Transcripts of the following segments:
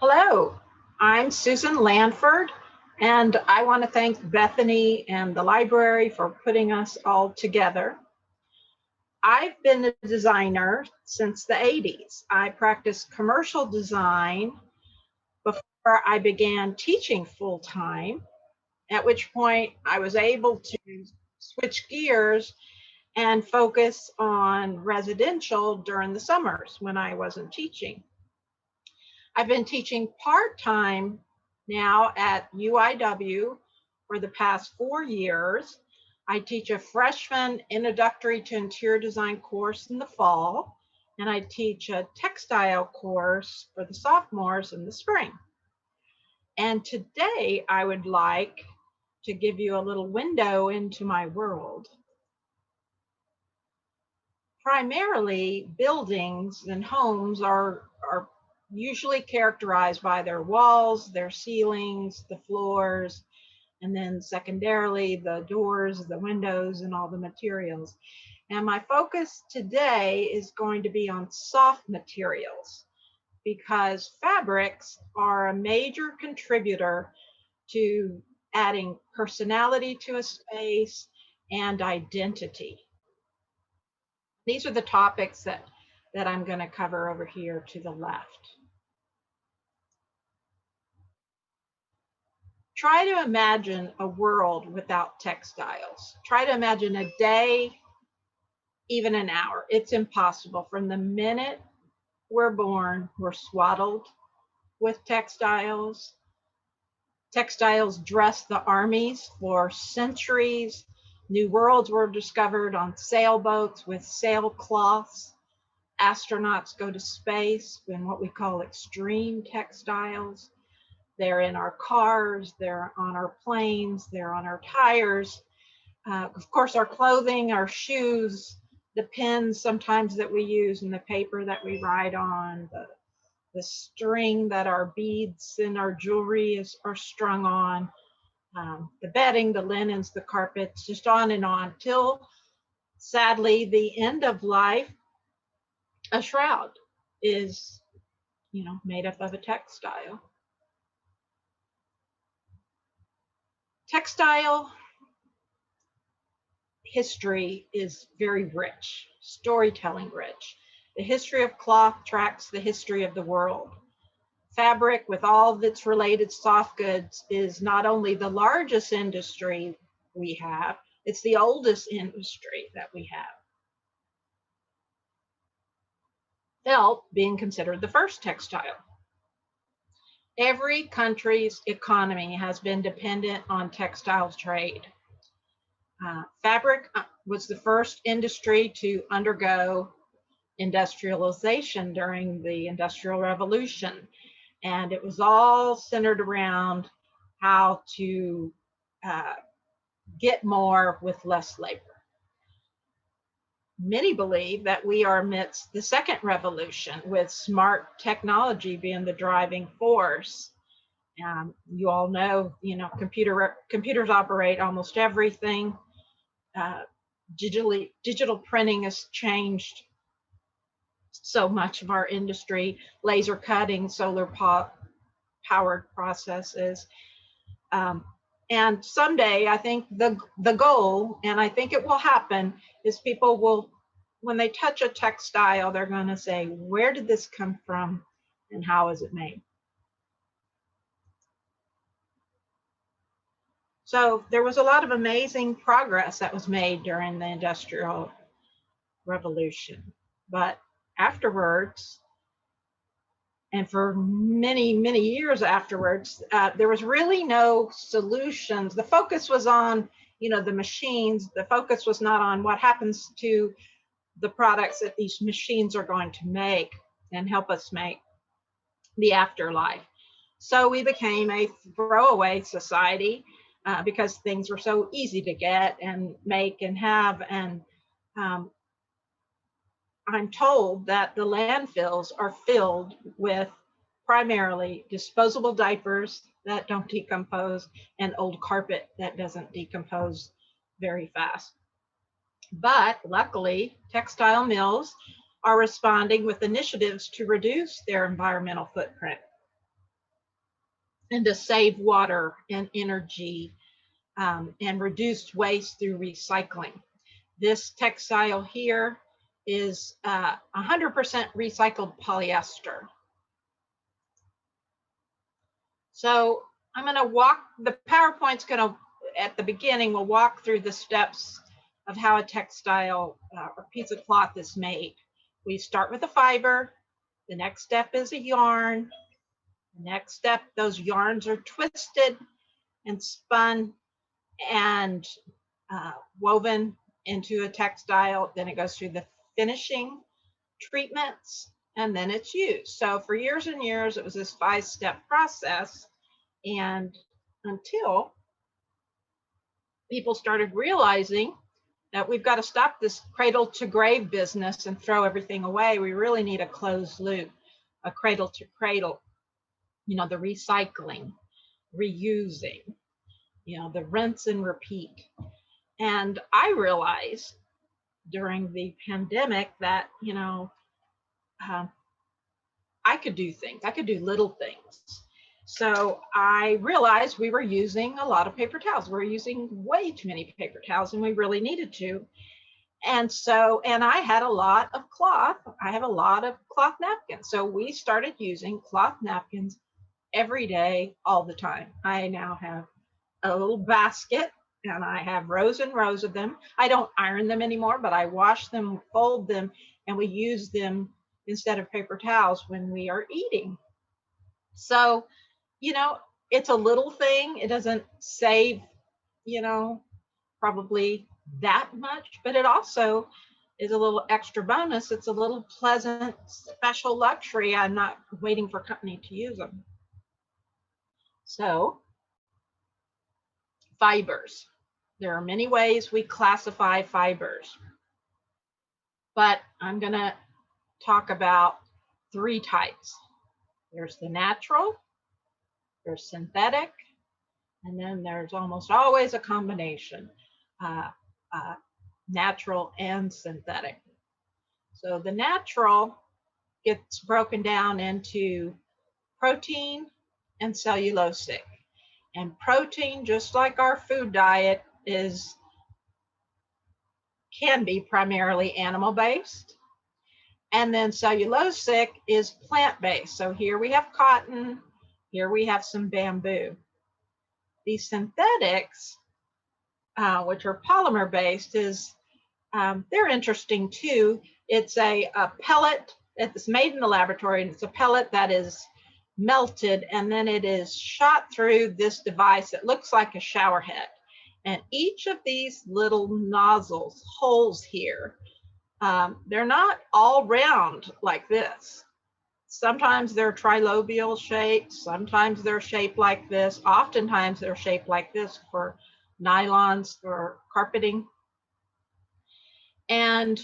Hello, I'm Susan Lanford, and I want to thank Bethany and the library for putting us all together. I've been a designer since the 80s. I practiced commercial design before I began teaching full-time, at which point I was able to switch gears and focus on residential during the summers when I wasn't teaching. I've been teaching part-time now at UIW for the past 4 years. I teach a freshman introductory to interior design course in the fall, and I teach a textile course for the sophomores in the spring. And today I would like to give you a little window into my world. Primarily, buildings and homes are usually characterized by their walls, their ceilings, the floors, and then secondarily the doors, the windows, and all the materials. And my focus today is going to be on soft materials because fabrics are a major contributor to adding personality to a space and identity. These are the topics that I'm going to cover over here to the left. Try to imagine a world without textiles. Try to imagine a day, even an hour. It's impossible. From the minute we're born, we're swaddled with textiles. Textiles dressed the armies for centuries. New worlds were discovered on sailboats with sailcloths. Astronauts go to space in what we call extreme textiles. They're in our cars, they're on our planes, they're on our tires. Of course, our clothing, our shoes, the pens sometimes that we use, and the paper that we write on, the string that our beads and our jewelry are strung on, the bedding, the linens, the carpets, just on and on, till sadly the end of life, a shroud is, made up of a textile. Textile history is very rich, storytelling rich. The history of cloth tracks the history of the world. Fabric, with all of its related soft goods, is not only the largest industry we have, it's the oldest industry that we have. Felt being considered the first textile. Every country's economy has been dependent on textiles trade. Fabric was the first industry to undergo industrialization during the Industrial Revolution, and it was all centered around how to get more with less labor. Many believe that we are amidst the second revolution, with smart technology being the driving force. You all know, computers operate almost everything. Digital printing has changed so much of our industry. Laser cutting, solar powered processes. And someday, I think the goal, and I think it will happen, is people will, when they touch a textile, they're going to say, where did this come from and how is it made? So there was a lot of amazing progress that was made during the Industrial Revolution. But afterwards, and for many, many years afterwards, there was really no solutions. The focus was on, the machines. The focus was not on what happens to the products that these machines are going to make and help us make the afterlife. So we became a throwaway society because things were so easy to get and make and have. And I'm told that the landfills are filled with primarily disposable diapers that don't decompose and old carpet that doesn't decompose very fast. But luckily, textile mills are responding with initiatives to reduce their environmental footprint. and to save water and energy and reduce waste through recycling. This textile here is 100% recycled polyester. So I'm going to walk, the PowerPoint's going to, at the beginning, we'll walk through the steps of how a textile or piece of cloth is made. We start with a fiber. The next step is a yarn. The next step, those yarns are twisted and spun and woven into a textile. Then it goes through the finishing treatments, and then it's used. So for years and years, it was this 5-step process. And until people started realizing that we've got to stop this cradle to grave business and throw everything away. We really need a closed loop, a cradle to cradle, you know, the recycling, reusing, you know, the rinse and repeat. And I realized during the pandemic that, you know, I could do things, I could do little things. So I realized we were using a lot of paper towels. We're using way too many paper towels, and we really needed to. And so, and I had a lot of cloth. I have a lot of cloth napkins. So we started using cloth napkins every day, all the time. I now have a little basket, and I have rows and rows of them. I don't iron them anymore, but I wash them, fold them, and we use them instead of paper towels when we are eating. So, you know, it's a little thing. It doesn't save, you know, probably that much, but it also is a little extra bonus. It's a little pleasant, special luxury. I'm not waiting for company to use them. So, fibers. There are many ways we classify fibers, but I'm going to talk about 3 types. There's the natural, there's synthetic, and then there's almost always a combination, natural and synthetic. So the natural gets broken down into protein and cellulosic. And protein, just like our food diet, can be primarily animal-based. And then cellulosic is plant-based. So here we have cotton, here we have some bamboo. These synthetics, which are polymer-based, they're interesting too. It's a pellet that's made in the laboratory, and it's a pellet that is melted, and then it is shot through this device that looks like a shower head. And each of these little nozzles, holes here, they're not all round like this. Sometimes they're trilobial shaped, sometimes they're shaped like this, oftentimes they're shaped like this for nylons or carpeting. And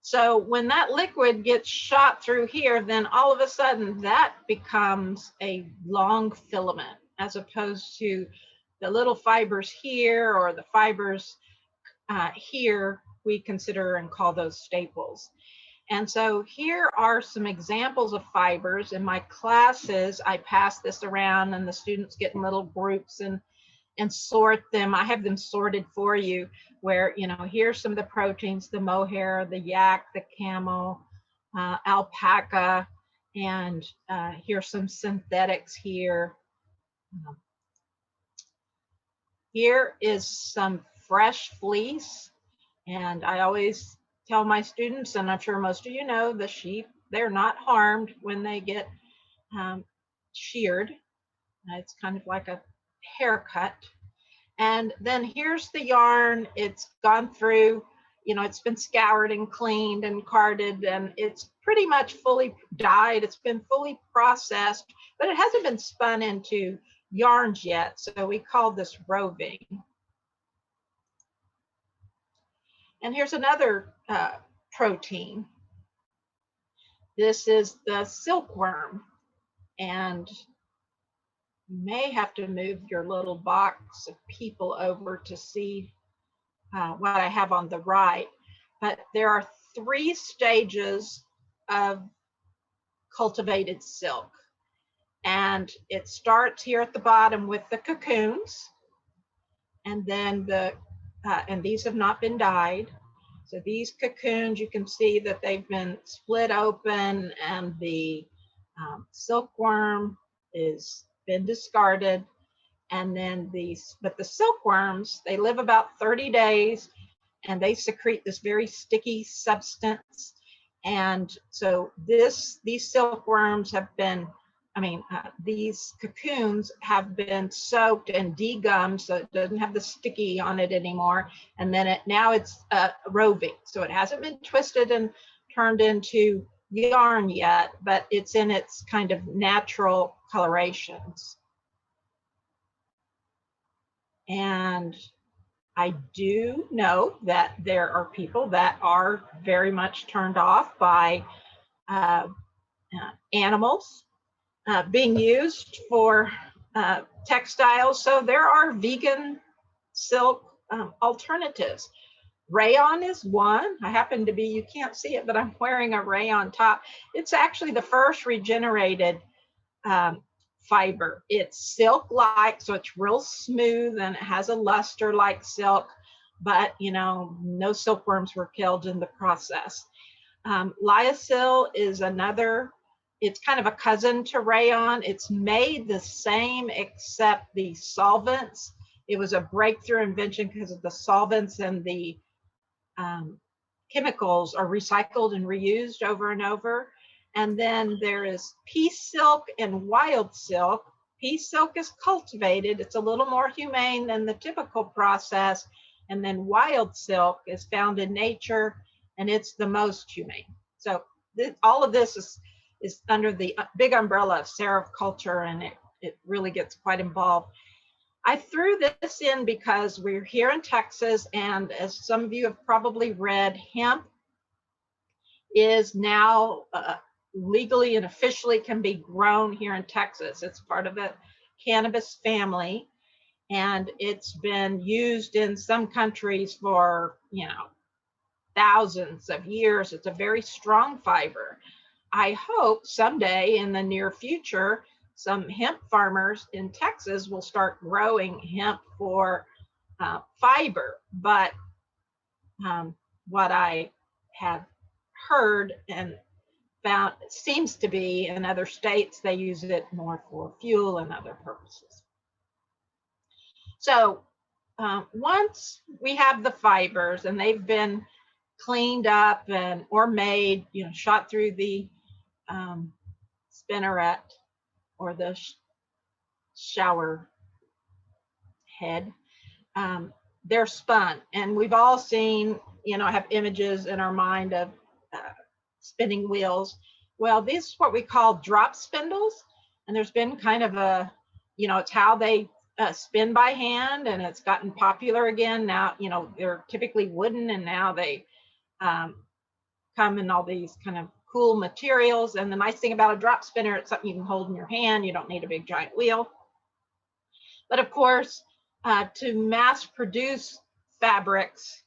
so when that liquid gets shot through here, then all of a sudden that becomes a long filament, as opposed to the little fibers here or the fibers here, we consider and call those staples. And so here are some examples of fibers. In my classes, I pass this around, and the students get in little groups and sort them. I have them sorted for you, where, you know, here's some of the proteins: the mohair, the yak, the camel, alpaca, and here's some synthetics here. Here is some fresh fleece, and I always tell my students, and I'm sure most of you know, the sheep, they're not harmed when they get sheared. It's kind of like a haircut. And then here's the yarn. It's gone through, you know, it's been scoured and cleaned and carded, and it's pretty much fully dyed. It's been fully processed, but it hasn't been spun into yarns yet. So we call this roving. And here's another protein. This is the silkworm. And you may have to move your little box of people over to see what I have on the right. But there are 3 stages of cultivated silk. And it starts here at the bottom with the cocoons, and then and these have not been dyed. So these cocoons, you can see that they've been split open, and the silkworm is been discarded. And then but the silkworms, they live about 30 days, and they secrete this very sticky substance. And so these silkworms have been, these cocoons have been soaked and degummed, so it doesn't have the sticky on it anymore. And then now it's roving, so it hasn't been twisted and turned into yarn yet, but it's in its kind of natural colorations. And I do know that there are people that are very much turned off by animals being used for textiles. So there are vegan silk alternatives. Rayon is one. I happen to be, you can't see it, but I'm wearing a rayon top. It's actually the first regenerated fiber. It's silk-like, so it's real smooth and it has a luster like silk, but no silkworms were killed in the process. Lyocell is another, it's kind of a cousin to rayon. It's made the same except the solvents. It was a breakthrough invention because of the solvents, and the chemicals are recycled and reused over and over. And then there is piece silk and wild silk. Piece silk is cultivated. It's a little more humane than the typical process. And then wild silk is found in nature, and it's the most humane. So all of this is under the big umbrella of sericulture, and it really gets quite involved. I threw this in because we're here in Texas, and as some of you have probably read, hemp is now legally and officially can be grown here in Texas. It's part of the cannabis family, and it's been used in some countries for, thousands of years. It's a very strong fiber. I hope someday in the near future, some hemp farmers in Texas will start growing hemp for fiber. But what I have heard and found, it seems to be in other states, they use it more for fuel and other purposes. So once we have the fibers and they've been cleaned up or made, shot through the spinneret or the shower head, they're spun. And we've all seen, have images in our mind of spinning wheels. Well, this is what we call drop spindles. And there's been kind of a, it's how they spin by hand, and it's gotten popular again. Now, they're typically wooden, and now they come in all these kind of cool materials. And the nice thing about a drop spinner, it's something you can hold in your hand. You don't need a big giant wheel. But of course, to mass produce fabrics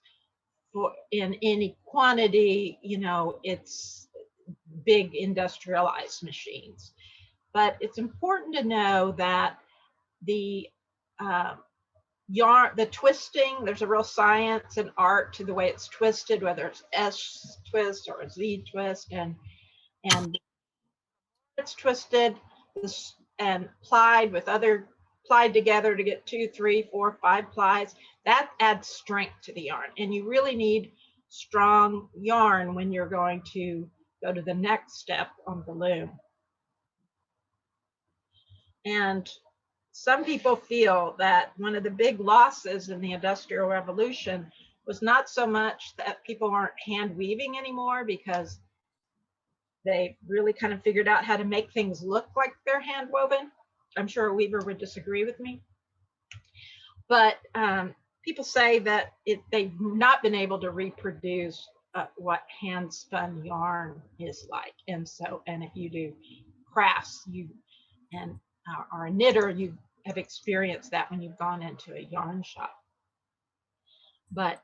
in any quantity, it's big industrialized machines. But it's important to know that the yarn, the twisting, there's a real science and art to the way it's twisted, whether it's S twist or a Z twist, and it's twisted and plied together to get 2, 3, 4, 5 plies. That adds strength to the yarn, and you really need strong yarn when you're going to go to the next step on the loom. And some people feel that one of the big losses in the Industrial Revolution was not so much that people aren't hand weaving anymore, because they really kind of figured out how to make things look like they're hand woven. I'm sure a weaver would disagree with me. But people say that they've not been able to reproduce what hand spun yarn is like. And if you do crafts, are a knitter, you have experienced that when you've gone into a yarn shop. But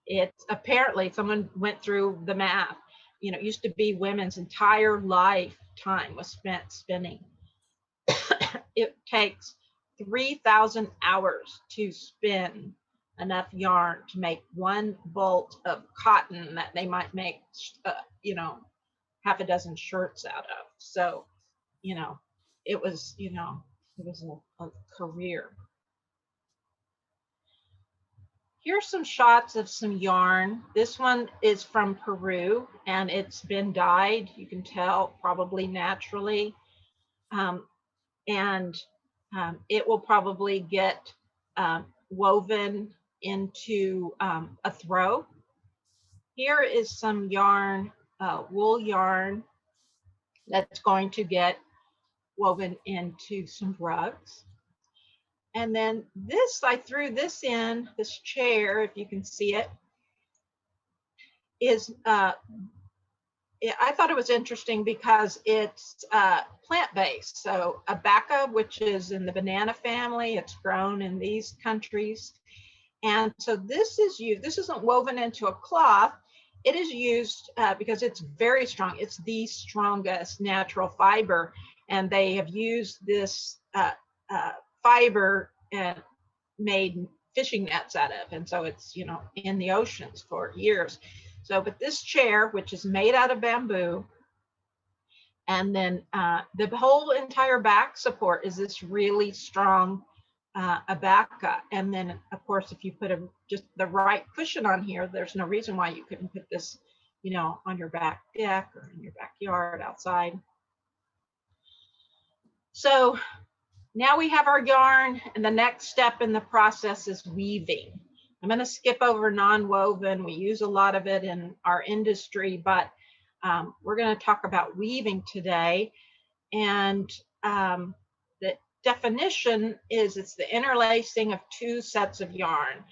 it's apparently, someone went through the math. It used to be women's entire lifetime was spent spinning. it takes 3,000 hours to spin enough yarn to make one bolt of cotton that they might make, you know, half a dozen shirts out of. So, you know, it was a career. Here's some shots of some yarn. This one is from Peru and it's been dyed. You can tell probably naturally. It will probably get woven into a throw. Here is some yarn, wool yarn, that's going to get woven into some rugs. And then this, I threw this in, this chair, if you can see it, is, I thought it was interesting because it's plant-based. So abaca, which is in the banana family, it's grown in these countries. And so this is used, this isn't woven into a cloth. It is used because it's very strong. It's the strongest natural fiber. And they have used this fiber and made fishing nets out of. And so it's, you know, in the oceans for years. So, but this chair, which is made out of bamboo, and then the whole entire back support is this really strong abaca. And then, of course, if you put just the right cushion on here, there's no reason why you couldn't put this, you know, on your back deck or in your backyard outside. So now we have our yarn, and the next step in the process is weaving. I'm going to skip over non-woven. We use a lot of it in our industry, but we're going to talk about weaving today. And the definition is it's the interlacing of two sets of yarn.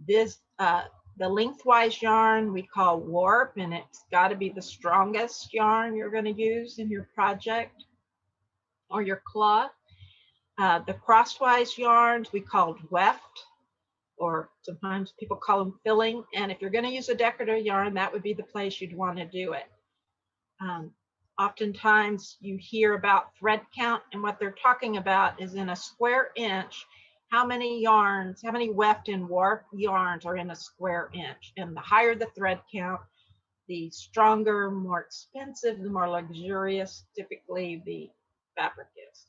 This, the lengthwise yarn we call warp, and it's got to be the strongest yarn you're going to use in your project or your cloth. The crosswise yarns we call weft, or sometimes people call them filling. And if you're going to use a decorative yarn, that would be the place you'd want to do it. Oftentimes you hear about thread count, and what they're talking about is in a square inch, how many yarns, how many weft and warp yarns are in a square inch. And the higher the thread count, the stronger, more expensive, the more luxurious typically the fabric is.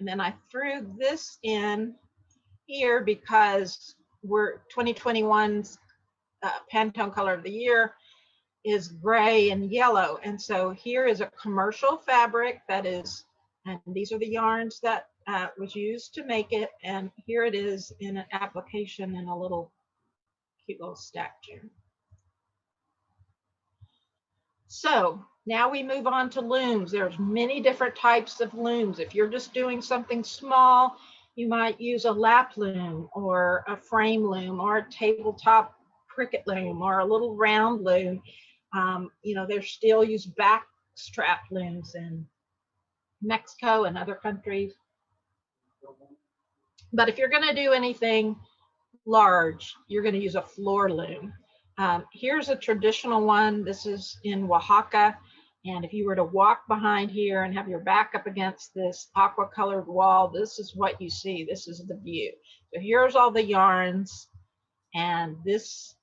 And then I threw this in here because we're 2021's Pantone color of the year is gray and yellow. And so here is a commercial fabric that is, and these are the yarns that was used to make it. And here it is in an application in a little cute little stack chair. So now we move on to looms. There's many different types of looms. If you're just doing something small, you might use a lap loom or a frame loom or a tabletop cricket loom or a little round loom. You know, there's still used back strap looms in Mexico and other countries. But if you're going to do anything large, you're going to use a floor loom. Here's a traditional one. This is in Oaxaca. And if you were to walk behind here and have your back up against this aqua colored wall, this is what you see. This is the view. So here's all the yarns, and this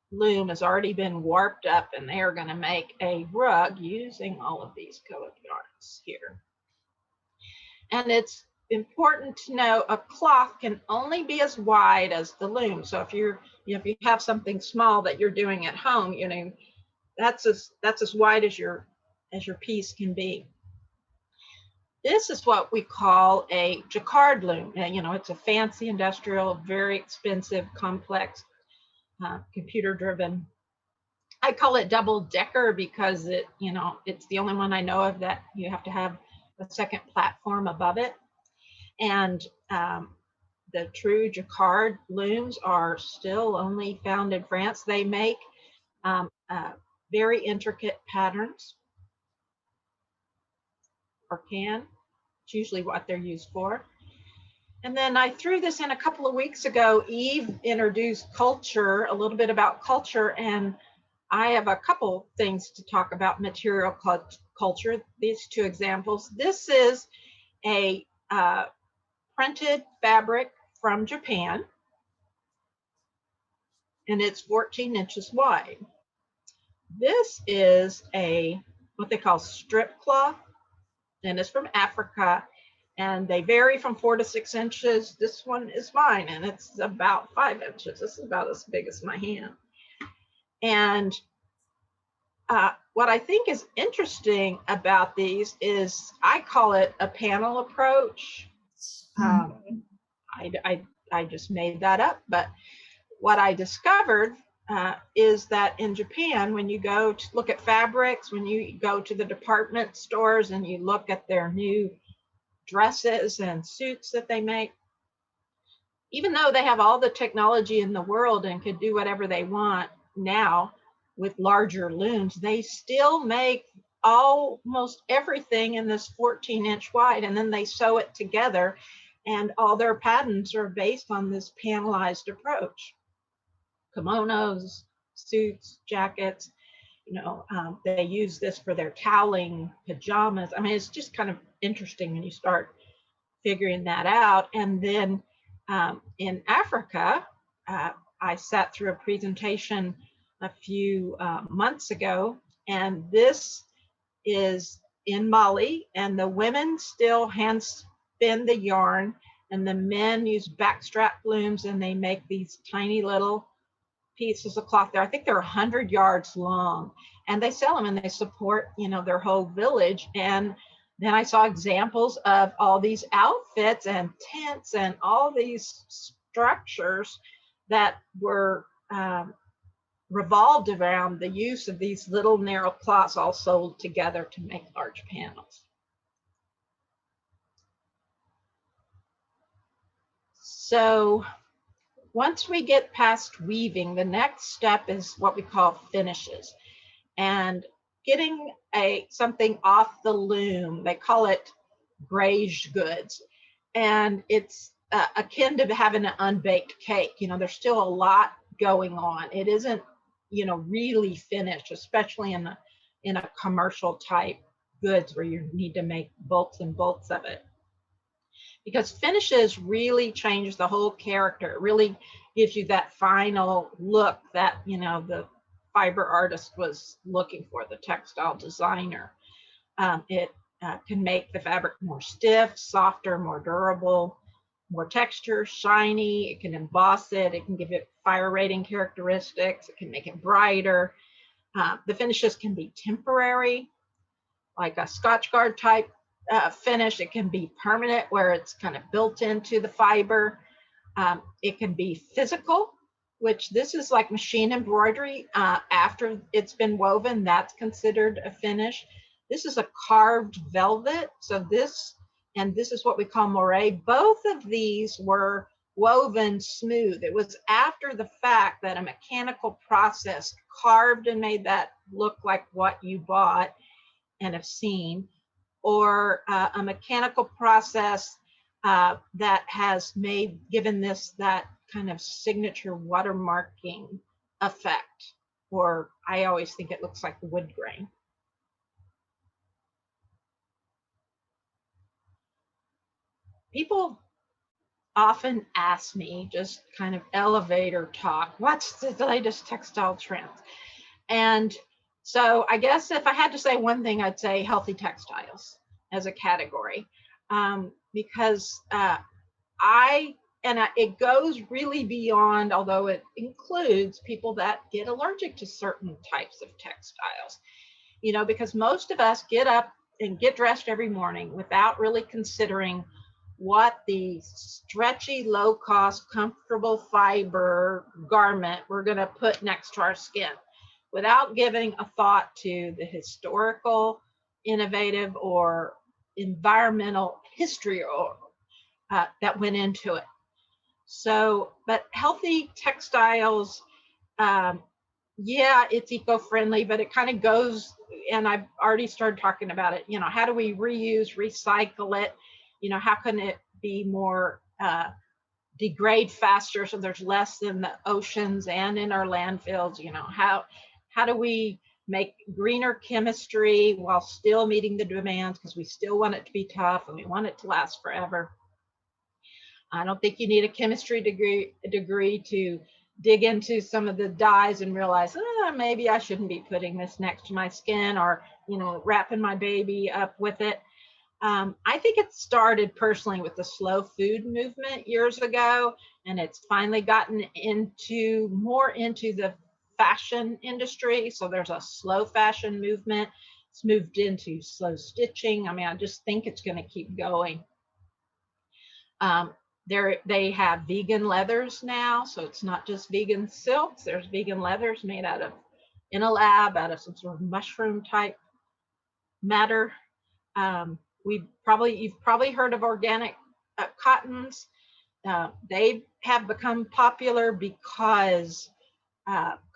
loom has already been warped up, and they are going to make a rug using all of these colored yarns here. And it's important to know a cloth can only be as wide as the loom. So if you're, you know, if you have something small that you're doing at home, you know, that's as wide as your piece can be. This is what we call a Jacquard loom. And, you know, it's a fancy industrial, very expensive, complex, computer-driven. I call it double decker because it, you know, it's the only one I know of that you have to have a second platform above it. And the true Jacquard looms are still only found in France. They make very intricate patterns, or can. It's usually what they're used for. And then I threw this in a couple of weeks ago. Eve introduced culture, a little bit about culture, and I have a couple things to talk about material culture. These two examples. This is a printed fabric from Japan, and it's 14 inches wide. This is a what they call strip cloth, and it's from Africa, and they vary from 4 to 6 inches. This one is mine, and it's about 5 inches. This is about as big as my hand. And what I think is interesting about these is I call it a panel approach. I just made that up, but what I discovered is that in Japan, when you go to look at fabrics, when you go to the department stores and you look at their new dresses and suits that they make, even though they have all the technology in the world and could do whatever they want now with larger looms, they still make almost everything in this 14-inch wide, and then they sew it together, and all their patterns are based on this panelized approach. Kimonos, suits, jackets, they use this for their toweling, pajamas. I mean, it's just kind of interesting when you start figuring that out. And then in Africa, I sat through a presentation a few months ago, and this is in Mali, and the women still hand spin the yarn, and the men use backstrap looms, and they make these tiny little pieces of cloth there. I think they're 100 yards long, and they sell them, and they support, their whole village. And then I saw examples of all these outfits and tents and all these structures that were revolved around the use of these little narrow cloths all sewed together to make large panels. So once we get past weaving, the next step is what we call finishes, and getting something off the loom. They call it graze goods, and it's akin to having an unbaked cake. There's still a lot going on. It isn't really finished, especially in a commercial type goods where you need to make bolts and bolts of it, because finishes really change the whole character. It really gives you that final look that the fiber artist was looking for, the textile designer. It can make the fabric more stiff, softer, more durable, more texture, shiny. It can emboss it. It can give it fire rating characteristics. It can make it brighter. The finishes can be temporary, like a Scotchgard type finish. It can be permanent, where it's kind of built into the fiber. It can be physical, which this is like machine embroidery. After it's been woven, that's considered a finish. This is a carved velvet. So this is what we call moire. Both of these were woven smooth. It was after the fact that a mechanical process carved and made that look like what you bought and have seen, or a mechanical process that has given this that kind of signature watermarking effect, or I always think it looks like the wood grain. People often ask me, just kind of elevator talk, what's the latest textile trends? And so I guess if I had to say one thing, I'd say healthy textiles as a category, because it goes really beyond, although it includes people that get allergic to certain types of textiles, because most of us get up and get dressed every morning without really considering what the stretchy, low-cost, comfortable fiber garment we're going to put next to our skin, without giving a thought to the historical, innovative, or environmental history that went into it. So, but healthy textiles, yeah, it's eco-friendly, but it kind of goes, and I've already started talking about it, how do we reuse, recycle it? How can it be more degrade faster, so there's less in the oceans and in our landfills? How do we make greener chemistry while still meeting the demands, because we still want it to be tough and we want it to last forever. I don't think you need a chemistry degree to dig into some of the dyes and realize, maybe I shouldn't be putting this next to my skin, or, you know, wrapping my baby up with it. I think it started personally with the slow food movement years ago, and it's finally gotten more into the fashion industry. So there's a slow fashion movement. It's moved into slow stitching. I mean, I just think it's going to keep going. They have vegan leathers now, so it's not just vegan silks. There's vegan leathers made in a lab out of some sort of mushroom type matter. You've probably heard of organic cottons. They have become popular because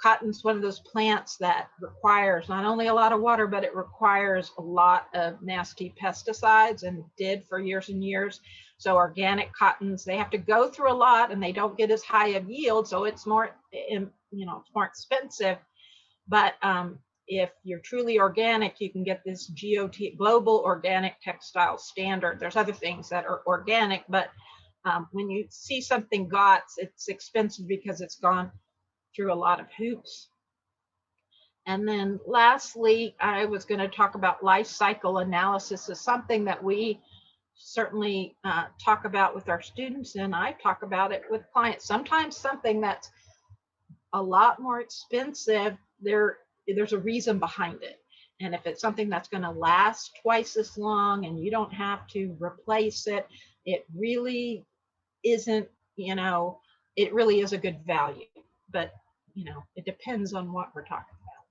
cotton's one of those plants that requires not only a lot of water, but it requires a lot of nasty pesticides, and did for years and years. So organic cottons, they have to go through a lot, and they don't get as high of yield, so it's more, it's more expensive. But if you're truly organic, you can get this Global Organic Textile Standard. There's other things that are organic, but when you see something GOTS, it's expensive because it's gone through a lot of hoops. And then lastly, I was going to talk about life cycle analysis as something that we certainly talk about with our students, and I talk about it with clients. Sometimes something that's a lot more expensive, there's a reason behind it. And if it's something that's going to last twice as long and you don't have to replace it, it really isn't, it really is a good value. But, it depends on what we're talking about.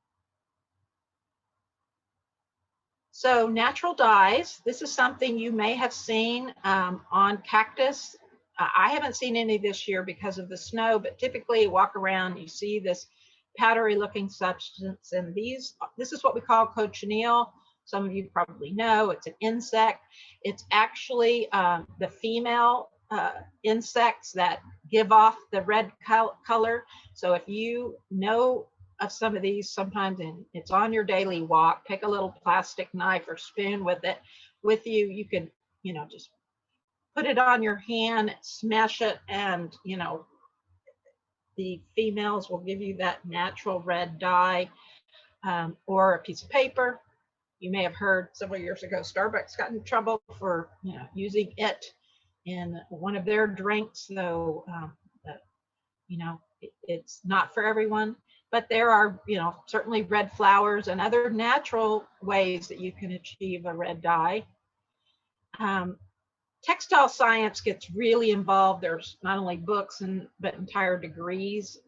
So natural dyes, this is something you may have seen on cactus. I haven't seen any this year because of the snow, but typically you walk around, you see this powdery looking substance, and this is what we call cochineal. Some of you probably know it's an insect. It's actually the female insects that give off the red color. So if you know of some of these, sometimes it's on your daily walk, take a little plastic knife or spoon with you. You can, just put it on your hand, smash it, and, the females will give you that natural red dye, or a piece of paper. You may have heard several years ago, Starbucks got in trouble for, using it in one of their drinks. So, it's not for everyone, but there are, certainly red flowers and other natural ways that you can achieve a red dye. Textile science gets really involved. There's not only books but entire degrees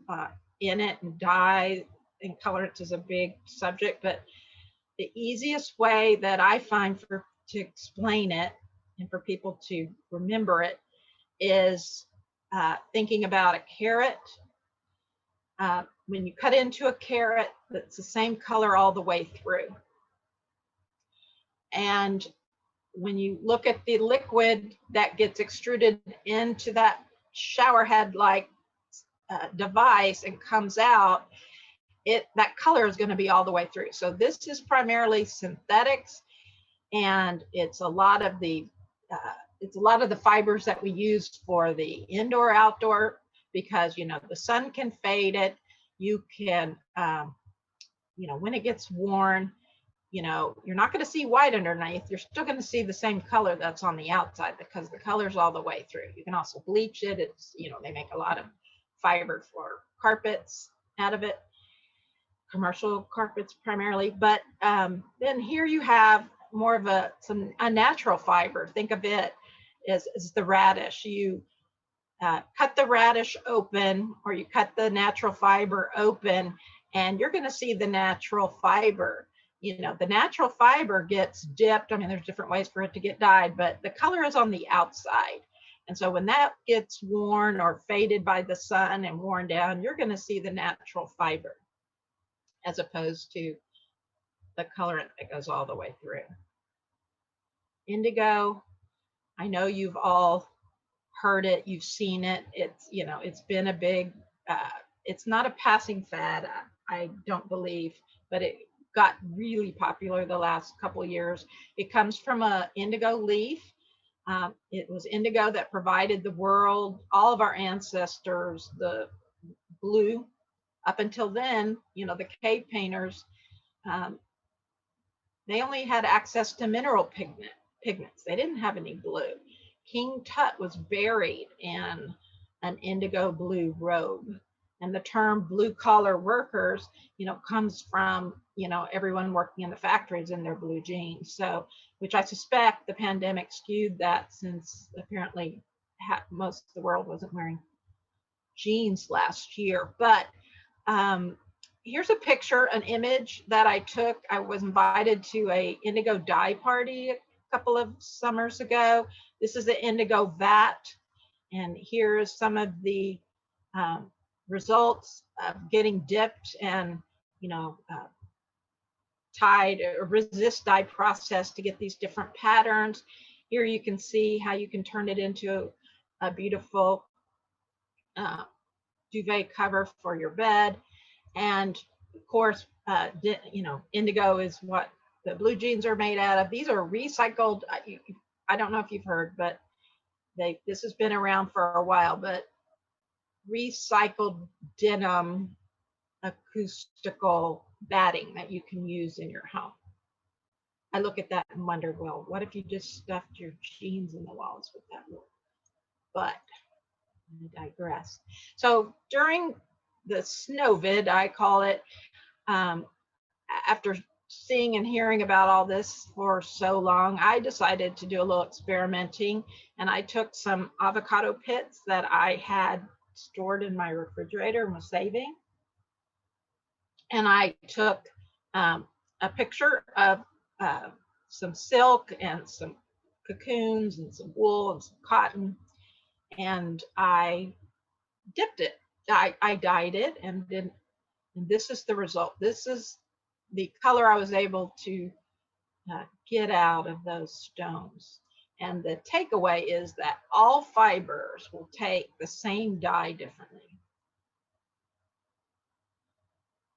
in it, and dye and colorants is a big subject. But the easiest way that I find to explain it and for people to remember it is thinking about a carrot. When you cut into a carrot, that's the same color all the way through. And when you look at the liquid that gets extruded into that shower head like device and comes out, that color is going to be all the way through. So this is primarily synthetics, and it's a lot of the fibers that we use for the indoor outdoor, because the sun can fade it. You can when it gets worn, you're not going to see white underneath. You're still going to see the same color that's on the outside, because the color's all the way through. You can also bleach it. It's, they make a lot of fiber for carpets out of it, commercial carpets primarily. But then here you have more of a natural fiber. Think of it as the radish. You cut the radish open, or you cut the natural fiber open, and you're going to see the natural fiber. The natural fiber gets dipped. I mean, there's different ways for it to get dyed, but the color is on the outside. And so when that gets worn or faded by the sun and worn down, you're going to see the natural fiber, as opposed to the colorant that goes all the way through. Indigo, I know you've all heard it, you've seen it. It's been a big, it's not a passing fad, I don't believe, but got really popular the last couple of years. It comes from a indigo leaf. It was indigo that provided the world, all of our ancestors, the blue. Up until then, you know, the cave painters, um, they only had access to mineral pigments. They didn't have any blue. King Tut was buried in an indigo blue robe. And the term blue collar workers, you know, comes from, you know, everyone working in the factories in their blue jeans. So, which I suspect the pandemic skewed that, since apparently most of the world wasn't wearing jeans last year. But here's a picture, an image that I took. I was invited to a indigo dye party a couple of summers ago. This is the indigo vat, and here's some of the results of getting dipped and, you know, tied or resist dye process to get these different patterns. Here you can see how you can turn it into a beautiful duvet cover for your bed. And of course, you know, indigo is what the blue jeans are made out of. These are recycled. I don't know if you've heard, but this has been around for a while, but recycled denim acoustical batting that you can use in your home. I look at that and wonder, well, what if you just stuffed your jeans in the walls with that wood? But I digress. So during the snowvid, I call it, after seeing and hearing about all this for so long, I decided to do a little experimenting, and I took some avocado pits that I had stored in my refrigerator and was saving, and I took a picture of some silk and some cocoons and some wool and some cotton, and I dipped it. I dyed it, and this is the result. This is the color I was able to get out of those stones. And the takeaway is that all fibers will take the same dye differently.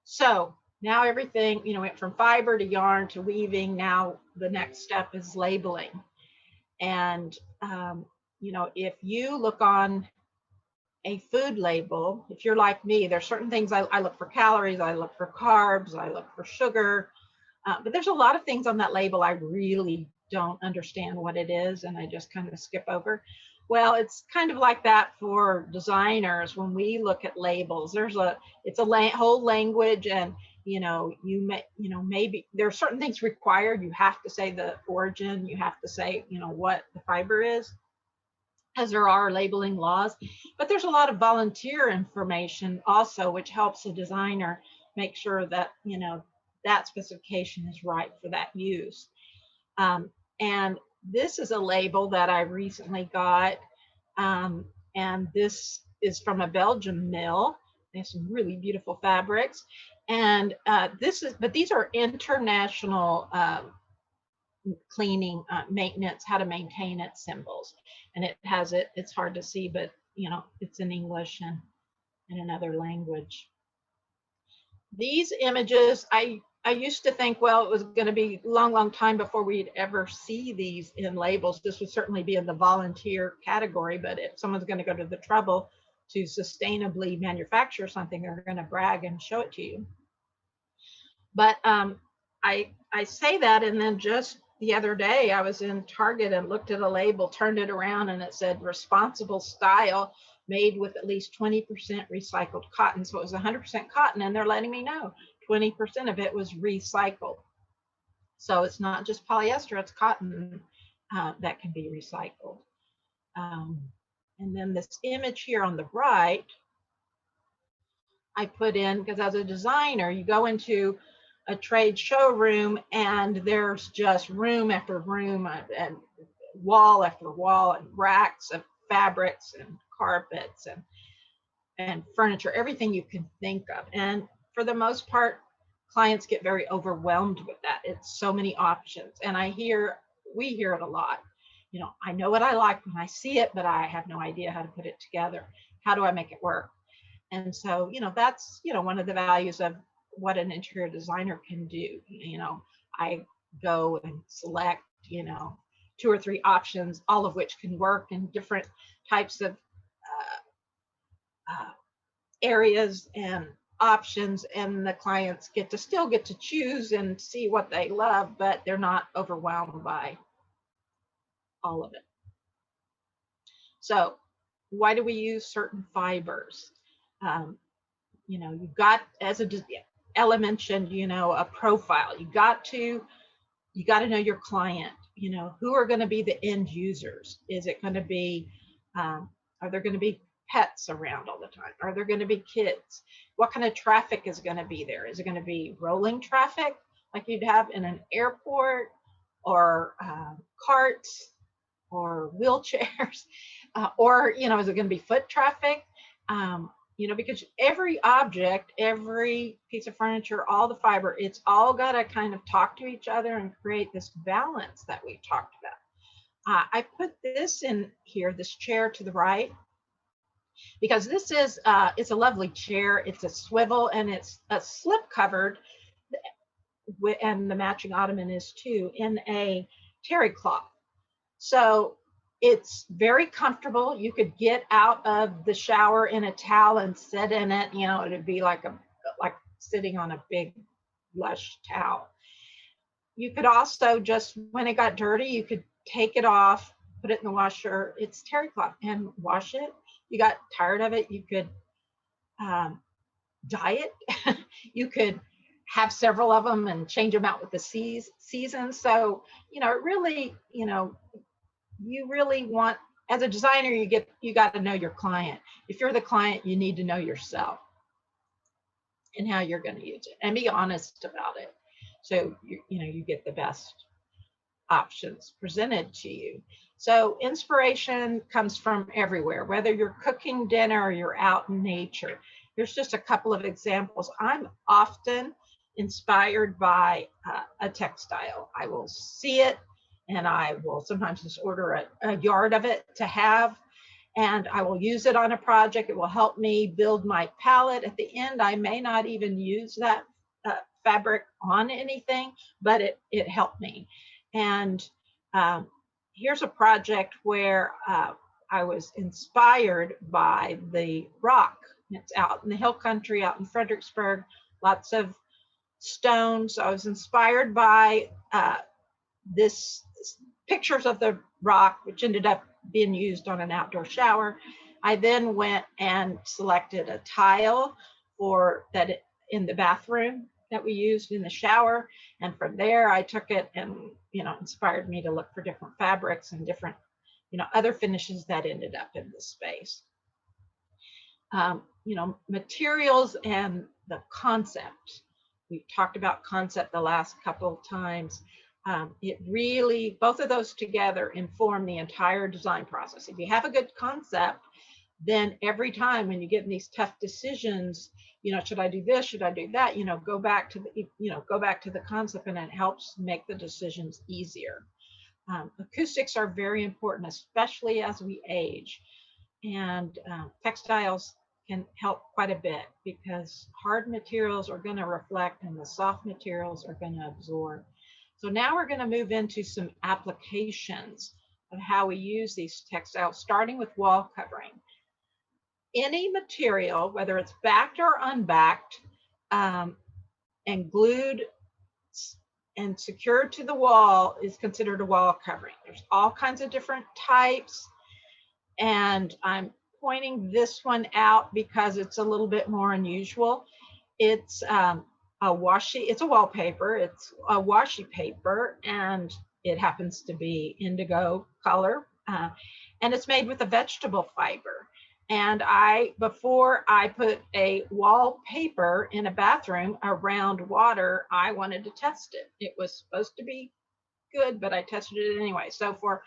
So now everything, you know, went from fiber to yarn to weaving. Now the next step is labeling. And, you know, if you look on a food label, if you're like me, there's certain things I look for: calories, I look for carbs, I look for sugar. But there's a lot of things on that label I really don't understand what it is, and I just kind of skip over. Well, it's kind of like that for designers. When we look at labels, it's a whole language, and you know, maybe there are certain things required. You have to say the origin, you have to say, you know, what the fiber is, as there are labeling laws. But there's a lot of volunteer information also, which helps a designer make sure that, you know, that specification is right for that use. And this is a label that I recently got, and this is from a Belgian mill. They have some really beautiful fabrics, and these are international cleaning, maintenance, how to maintain it symbols, and it's hard to see, but you know, it's in English and in another language. These images, I used to think, well, it was going to be a long time before we'd ever see these in labels. This would certainly be in the volunteer category, but if someone's going to go to the trouble to sustainably manufacture something, they're going to brag and show it to you. But I say that, and then just the other day I was in Target and looked at a label, turned it around, and it said responsible style, made with at least 20% recycled cotton. So it was 100% cotton, and they're letting me know 20% of it was recycled. So it's not just polyester, it's cotton that can be recycled. And then this image here on the right, I put in because as a designer, you go into a trade showroom and there's just room after room and wall after wall and racks of fabrics and carpets and furniture, everything you can think of. And for the most part, clients get very overwhelmed with that. It's so many options. And we hear it a lot. You know, I know what I like when I see it, but I have no idea how to put it together. How do I make it work? And so, you know, that's, you know, one of the values of what an interior designer can do. You know, I go and select, you know, 2 or 3 options, all of which can work in different types of areas and options, and the clients still get to choose and see what they love, but they're not overwhelmed by all of it. So why do we use certain fibers? You know, you've got, as Ella mentioned, you know, a profile. You got to know your client. You know, who are going to be the end users? Is it going to be, are there going to be pets around all the time? Are there going to be kids? What kind of traffic is going to be there? Is it going to be rolling traffic like you'd have in an airport, or carts, or wheelchairs, or, you know, is it going to be foot traffic? You know, because every object, every piece of furniture, all the fiber, it's all got to kind of talk to each other and create this balance that we talked about. I put this in here, this chair to the right, because this is, it's a lovely chair. It's a swivel, and it's a slip covered, and the matching ottoman is too, in a terry cloth. So it's very comfortable. You could get out of the shower in a towel and sit in it. You know, it'd be like sitting on a big lush towel. You could also just, when it got dirty, you could take it off, put it in the washer. It's terry cloth, and wash it. You got tired of it, you could dye it. You could have several of them and change them out with the seasons. So, you know, it really, you know, you really want, as a designer, you got to know your client. If you're the client, you need to know yourself and how you're going to use it, and be honest about it. So you know, you get the best options presented to you. So inspiration comes from everywhere, whether you're cooking dinner or you're out in nature. Here's just a couple of examples. I'm often inspired by a textile. I will see it, and I will sometimes just order a yard of it to have, and I will use it on a project. It will help me build my palette. At the end, I may not even use that fabric on anything, but it helped me. And here's a project where I was inspired by the rock. It's out in the hill country, out in Fredericksburg, lots of stones. I was inspired by this pictures of the rock, which ended up being used on an outdoor shower. I then went and selected a tile for that in the bathroom that we used in the shower. And from there, I took it and, you know, inspired me to look for different fabrics and different, you know, other finishes that ended up in this space. You know, materials and the concept. We've talked about concept the last couple of times. It really, both of those together inform the entire design process. If you have a good concept, then every time when you get in these tough decisions, you know, should I do this? Should I do that? You know, go back to the concept, and it helps make the decisions easier. Acoustics are very important, especially as we age, and textiles can help quite a bit, because hard materials are going to reflect and the soft materials are going to absorb. So now we're going to move into some applications of how we use these textiles, starting with wall covering. Any material, whether it's backed or unbacked, and glued and secured to the wall, is considered a wall covering. There's all kinds of different types, and I'm pointing this one out because it's a little bit more unusual. It's a washi, it's a wallpaper, it's a washi paper, and it happens to be indigo color, and it's made with a vegetable fiber. And before I put a wallpaper in a bathroom around water, I wanted to test it. It was supposed to be good, but I tested it anyway. So for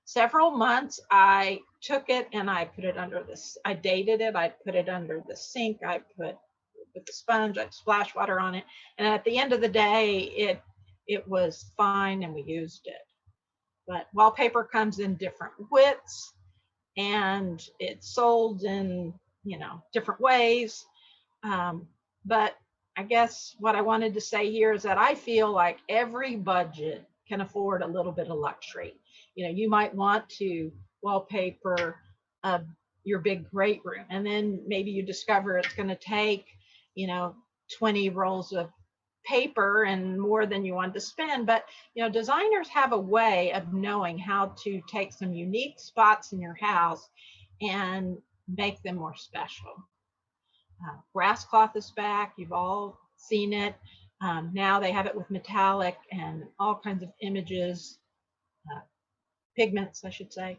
several months, I took it and I put it under this, I dated it, I put it under the sink, I put with the sponge, I'd splash water on it. And at the end of the day, it was fine, and we used it. But wallpaper comes in different widths, and it's sold in, you know, different ways. But I guess what I wanted to say here is that I feel like every budget can afford a little bit of luxury. You know, you might want to wallpaper uh, your big great room, and then maybe you discover it's going to take, you know, 20 rolls of paper and more than you want to spend. But, you know, designers have a way of knowing how to take some unique spots in your house and make them more special. Grass cloth is back. You've all seen it. Now they have it with metallic and all kinds of images, uh, pigments, I should say.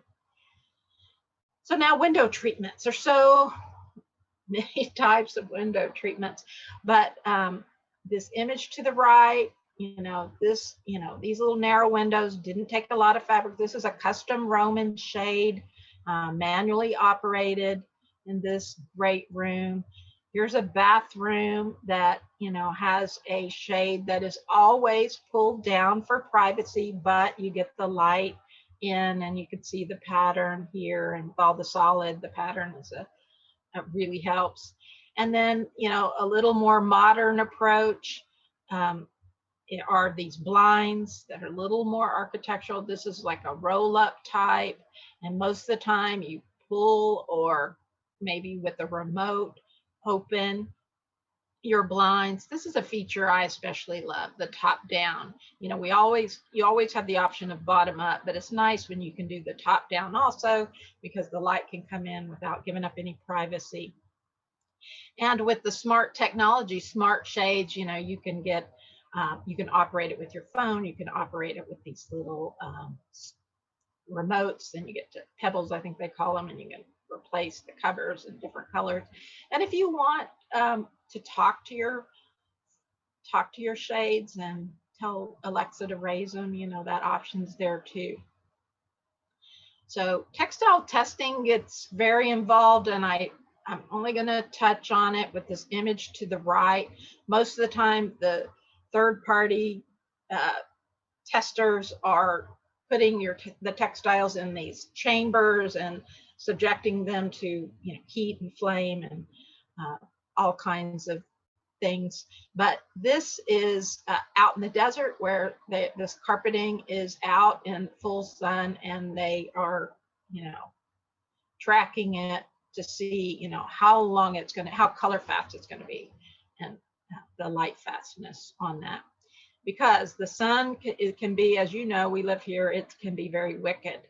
So now window treatments. There's so many types of window treatments, but this image to the right, you know, this, you know, these little narrow windows didn't take a lot of fabric. This is a custom Roman shade, manually operated in this great room. Here's a bathroom that, you know, has a shade that is always pulled down for privacy, but you get the light in and you can see the pattern here, and with all the solid, the pattern is really helps. And then, you know, a little more modern approach are these blinds that are a little more architectural. This is like a roll up type, and most of the time you pull, or maybe with a remote, open your blinds. This is a feature I especially love, the top down. You know, you always have the option of bottom up, but it's nice when you can do the top down also, because the light can come in without giving up any privacy. And with the smart technology, smart shades, you know, you can get, you can operate it with your phone. You can operate it with these little remotes, and you get to pebbles, I think they call them, and you can replace the covers in different colors. And if you want to talk to your shades and tell Alexa to raise them, you know, that option's there too. So textile testing gets very involved, and I'm only going to touch on it with this image to the right. Most of the time, the third-party testers are putting the textiles in these chambers and subjecting them to, you know, heat and flame and all kinds of things. But this is out in the desert, where this carpeting is out in full sun, and they are, you know, tracking it to see, you know, how long it's going to, how color fast it's going to be, and the light fastness on that. Because the sun, it can be, as you know, we live here, it can be very wicked.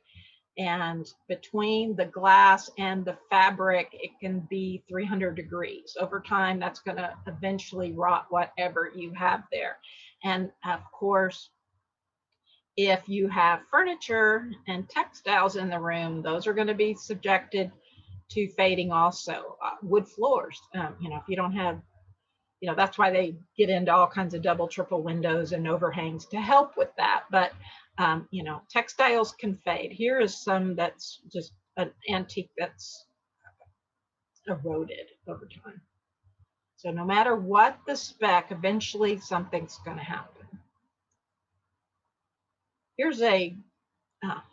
And between the glass and the fabric, it can be 300 degrees. Over time, that's going to eventually rot whatever you have there. And of course, if you have furniture and textiles in the room, those are going to be subjected to fading also. Wood floors, you know, if you don't have, you know, that's why they get into all kinds of double, triple windows and overhangs to help with that. But, you know, textiles can fade. Here is some that's just an antique that's eroded over time. So no matter what the spec, eventually something's going to happen. Here's a,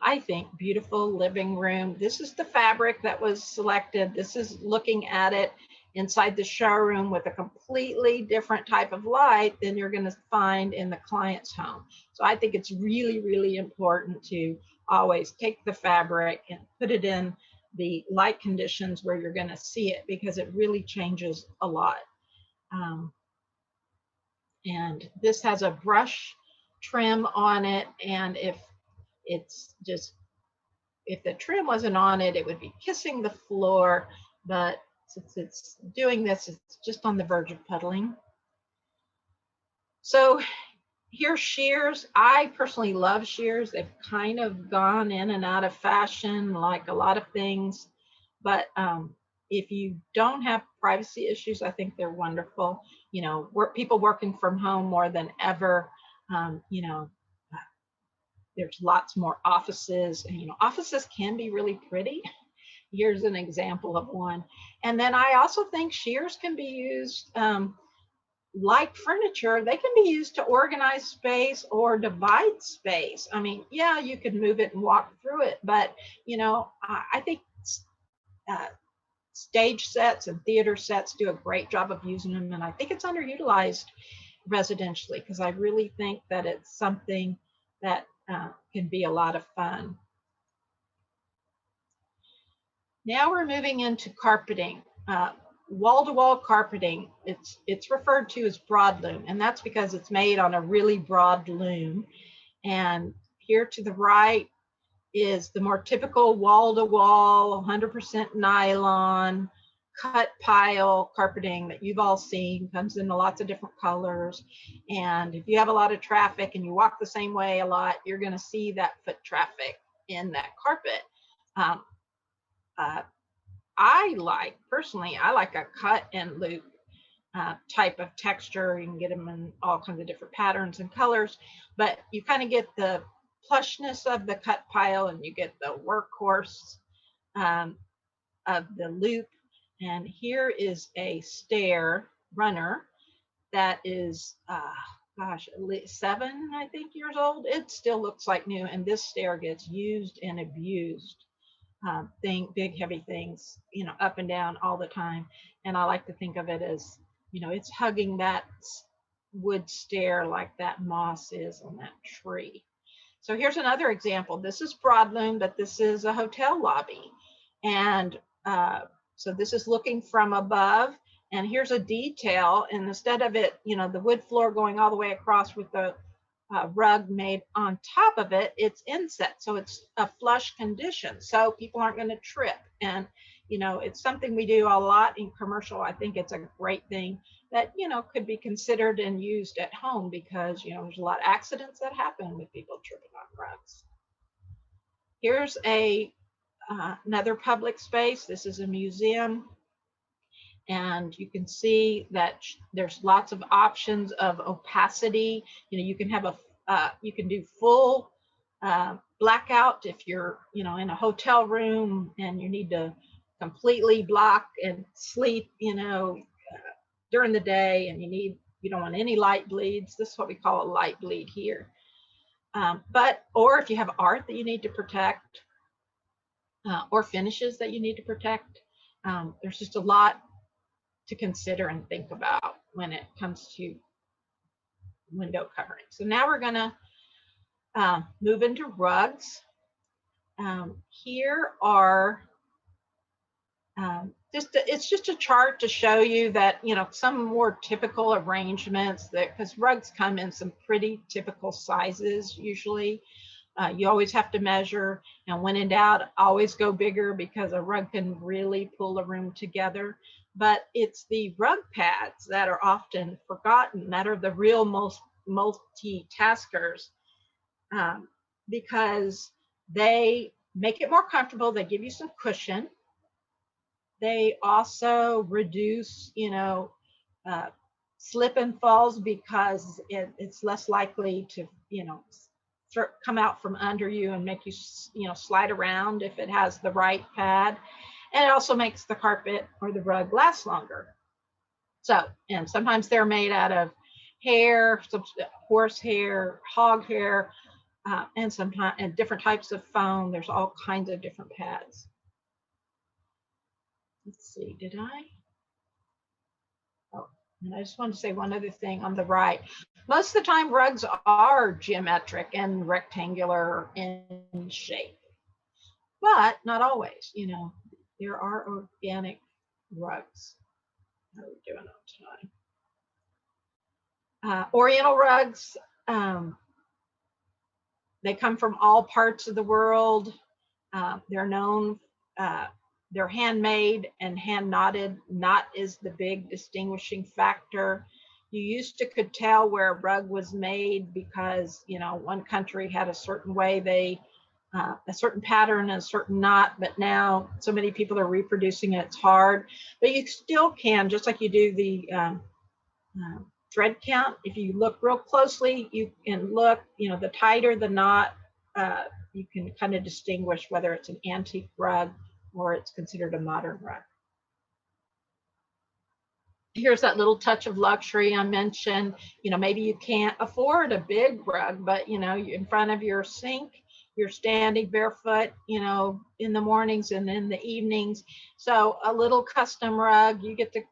I think, beautiful living room. This is the fabric that was selected. This is looking at it inside the showroom with a completely different type of light than you're going to find in the client's home. So I think it's really, really important to always take the fabric and put it in the light conditions where you're going to see it, because it really changes a lot. And this has a brush trim on it, and if the trim wasn't on it, it would be kissing the floor, but since it's doing this, it's just on the verge of puddling. So here's shears. I personally love shears. They've kind of gone in and out of fashion, like a lot of things, but if you don't have privacy issues, I think they're wonderful. You know, people working from home more than ever, you know, there's lots more offices, and, you know, offices can be really pretty. Here's an example of one. And then I also think shears can be used like furniture. They can be used to organize space or divide space. I mean, yeah, you could move it and walk through it, but, you know, I think stage sets and theater sets do a great job of using them, and I think it's underutilized residentially, because I really think that it's something that can be a lot of fun. Now we're moving into carpeting. Wall-to-wall carpeting, it's referred to as broad loom, and that's because it's made on a really broad loom. And here to the right is the more typical wall-to-wall, 100% nylon, cut pile carpeting that you've all seen. Comes in lots of different colors. And if you have a lot of traffic and you walk the same way a lot, you're going to see that foot traffic in that carpet. Personally, I like a cut and loop type of texture. You can get them in all kinds of different patterns and colors, but you kind of get the plushness of the cut pile, and you get the workhorse of the loop. And here is a Stair Runner that is, gosh, 7, I think, years old. It still looks like new, and this stair gets used and abused. Big heavy things, you know, up and down all the time. And I like to think of it as, you know, it's hugging that wood stair like that moss is on that tree. So here's another example. This is broadloom, but this is a hotel lobby. And so this is looking from above, and here's a detail. And instead of it, you know, the wood floor going all the way across with the rug made on top of it, it's inset, so it's a flush condition, so people aren't going to trip. And you know, it's something we do a lot in commercial. I think it's a great thing that, you know, could be considered and used at home, because you know, there's a lot of accidents that happen with people tripping on rugs. Here's another public space. This is a museum, and you can see that there's lots of options of opacity. You know, you can have you can do full blackout if you're, you know, in a hotel room and you need to completely block and sleep, you know, during the day, and you don't want any light bleeds. This is what we call a light bleed here. Or if you have art that you need to protect, or finishes that you need to protect, there's just a lot to consider and think about when it comes to window covering. So now we're going to move into rugs. Here are it's just a chart to show you that, you know, some more typical arrangements, that because rugs come in some pretty typical sizes usually. You always have to measure, and when in doubt, always go bigger, because a rug can really pull a room together. But it's the rug pads that are often forgotten, that are the real multitaskers, because they make it more comfortable. They give you some cushion. They also reduce, you know, slip and falls, because it's less likely to, you know, come out from under you and make you, you know, slide around if it has the right pad. And it also makes the carpet or the rug last longer. So, and sometimes they're made out of hair, horse hair, hog hair, and sometimes and different types of foam. There's all kinds of different pads. Let's see, did I? Oh, and I just want to say one other thing on the right. Most of the time, rugs are geometric and rectangular in shape, but not always. You know, there are organic rugs. How are we doing on time? Oriental rugs, they come from all parts of the world. They're known, they're handmade and hand knotted. Knot is the big distinguishing factor. You could tell where a rug was made because, you know, one country had a certain way a certain pattern, a certain knot, but now so many people are reproducing it, it's hard. But you still can, just like you do the thread count, if you look real closely, you can look, you know, the tighter the knot, you can kind of distinguish whether it's an antique rug or it's considered a modern rug. Here's that little touch of luxury I mentioned. You know, maybe you can't afford a big rug, but, you know, in front of your sink, you're standing barefoot, you know, in the mornings and in the evenings. So a little custom rug, you get the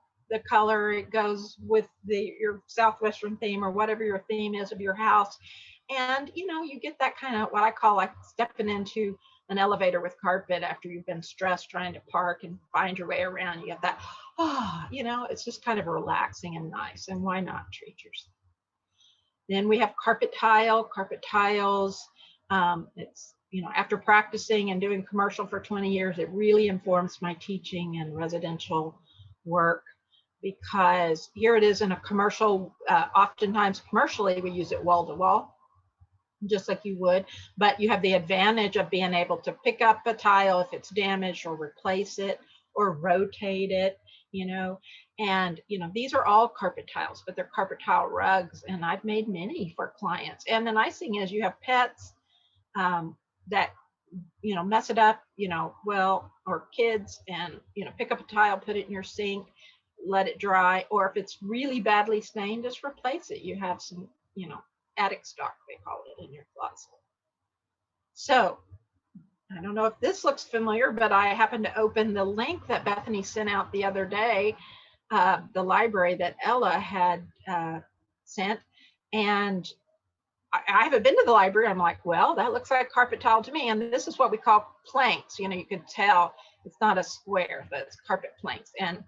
color, it goes with your Southwestern theme or whatever your theme is of your house. And, you know, you get that kind of what I call like stepping into an elevator with carpet after you've been stressed trying to park and find your way around. You get that, oh, you know, it's just kind of relaxing and nice. And why not treat yourself? Then we have carpet tiles. It's, you know, after practicing and doing commercial for 20 years, it really informs my teaching and residential work, because here it is in a commercial, oftentimes commercially we use it wall to wall, just like you would, but you have the advantage of being able to pick up a tile if it's damaged or replace it or rotate it, you know. And, you know, these are all carpet tiles, but they're carpet tile rugs. And I've made many for clients. And the nice thing is you have pets that, you know, mess it up, you know, well, or kids, and, you know, pick up a tile, put it in your sink, let it dry. Or if it's really badly stained, just replace it. You have some, you know, attic stock, they call it, in your closet. So I don't know if this looks familiar, but I happened to open the link that Bethany sent out the other day, the library that Ella had sent. And I haven't been to the library. I'm like, well, that looks like carpet tile to me. And this is what we call planks. You know, you can tell it's not a square, but it's carpet planks. And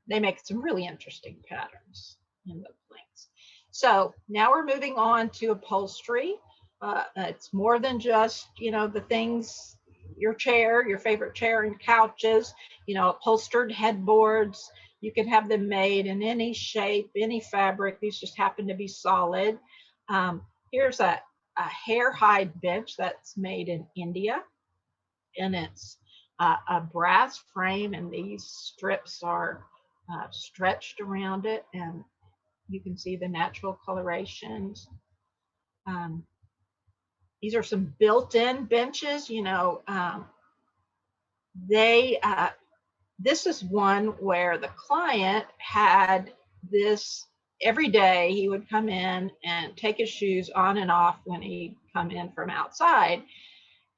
they make some really interesting patterns in the planks. So now we're moving on to upholstery. It's more than just, you know, the things, your chair, your favorite chair and couches, you know, upholstered headboards. You can have them made in any shape, any fabric. These just happen to be solid. Here's a hair hide bench that's made in India, and it's a brass frame, and these strips are stretched around it, and you can see the natural colorations. These are some built-in benches, you know. This is one where the client had this every day. He would come in and take his shoes on and off when he'd come in from outside.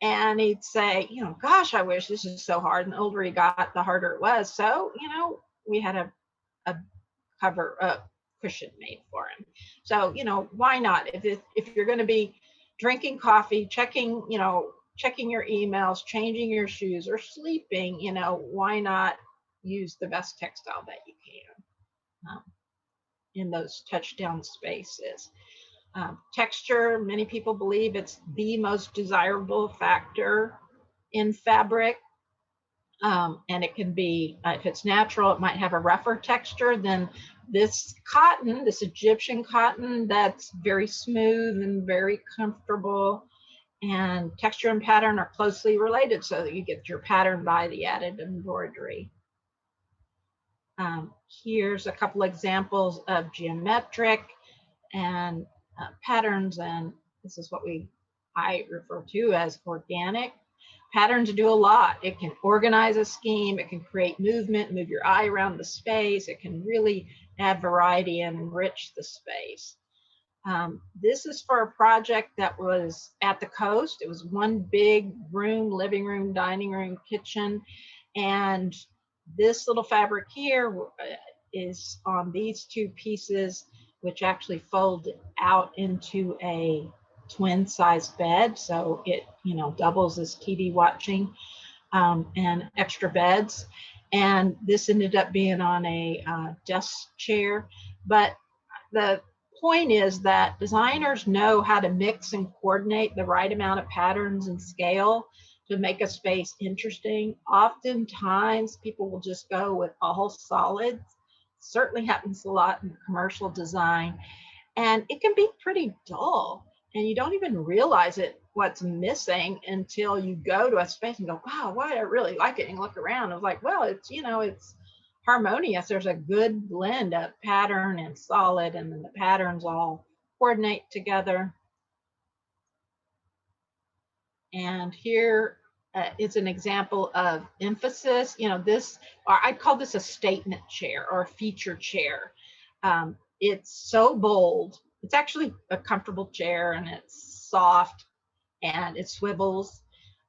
And he'd say, you know, gosh, I wish this is so hard. And the older he got, the harder it was. So, you know, we had a cushion made for him. So, you know, why not? If you're going to be drinking coffee, checking your emails, changing your shoes, or sleeping, you know, why not use the best textile that you can in those touchdown spaces? Texture, many people believe it's the most desirable factor in fabric. And it can be, if it's natural, it might have a rougher texture than this cotton, this Egyptian cotton, that's very smooth and very comfortable. And texture and pattern are closely related, so that you get your pattern by the added embroidery. Here's a couple examples of geometric and patterns, and this is what I refer to as organic. Patterns do a lot. It can organize a scheme, it can create movement, move your eye around the space, it can really add variety and enrich the space. This is for a project that was at the coast. It was one big room, living room, dining room, kitchen, and this little fabric here is on these two pieces, which actually fold out into a twin size bed. So it, you know, doubles as TV watching and extra beds. And this ended up being on a desk chair. But the point is that designers know how to mix and coordinate the right amount of patterns and scale to make a space interesting. Oftentimes people will just go with all solids. Certainly happens a lot in commercial design, and it can be pretty dull, and you don't even realize it, what's missing, until you go to a space and go, wow, why I really like it, and look around. It's like, well, it's, you know, it's harmonious. There's a good blend of pattern and solid, and then the patterns all coordinate together. And here is an example of emphasis. You know, this, or I'd call this a statement chair or a feature chair. It's so bold. It's actually a comfortable chair, and it's soft, and it swivels.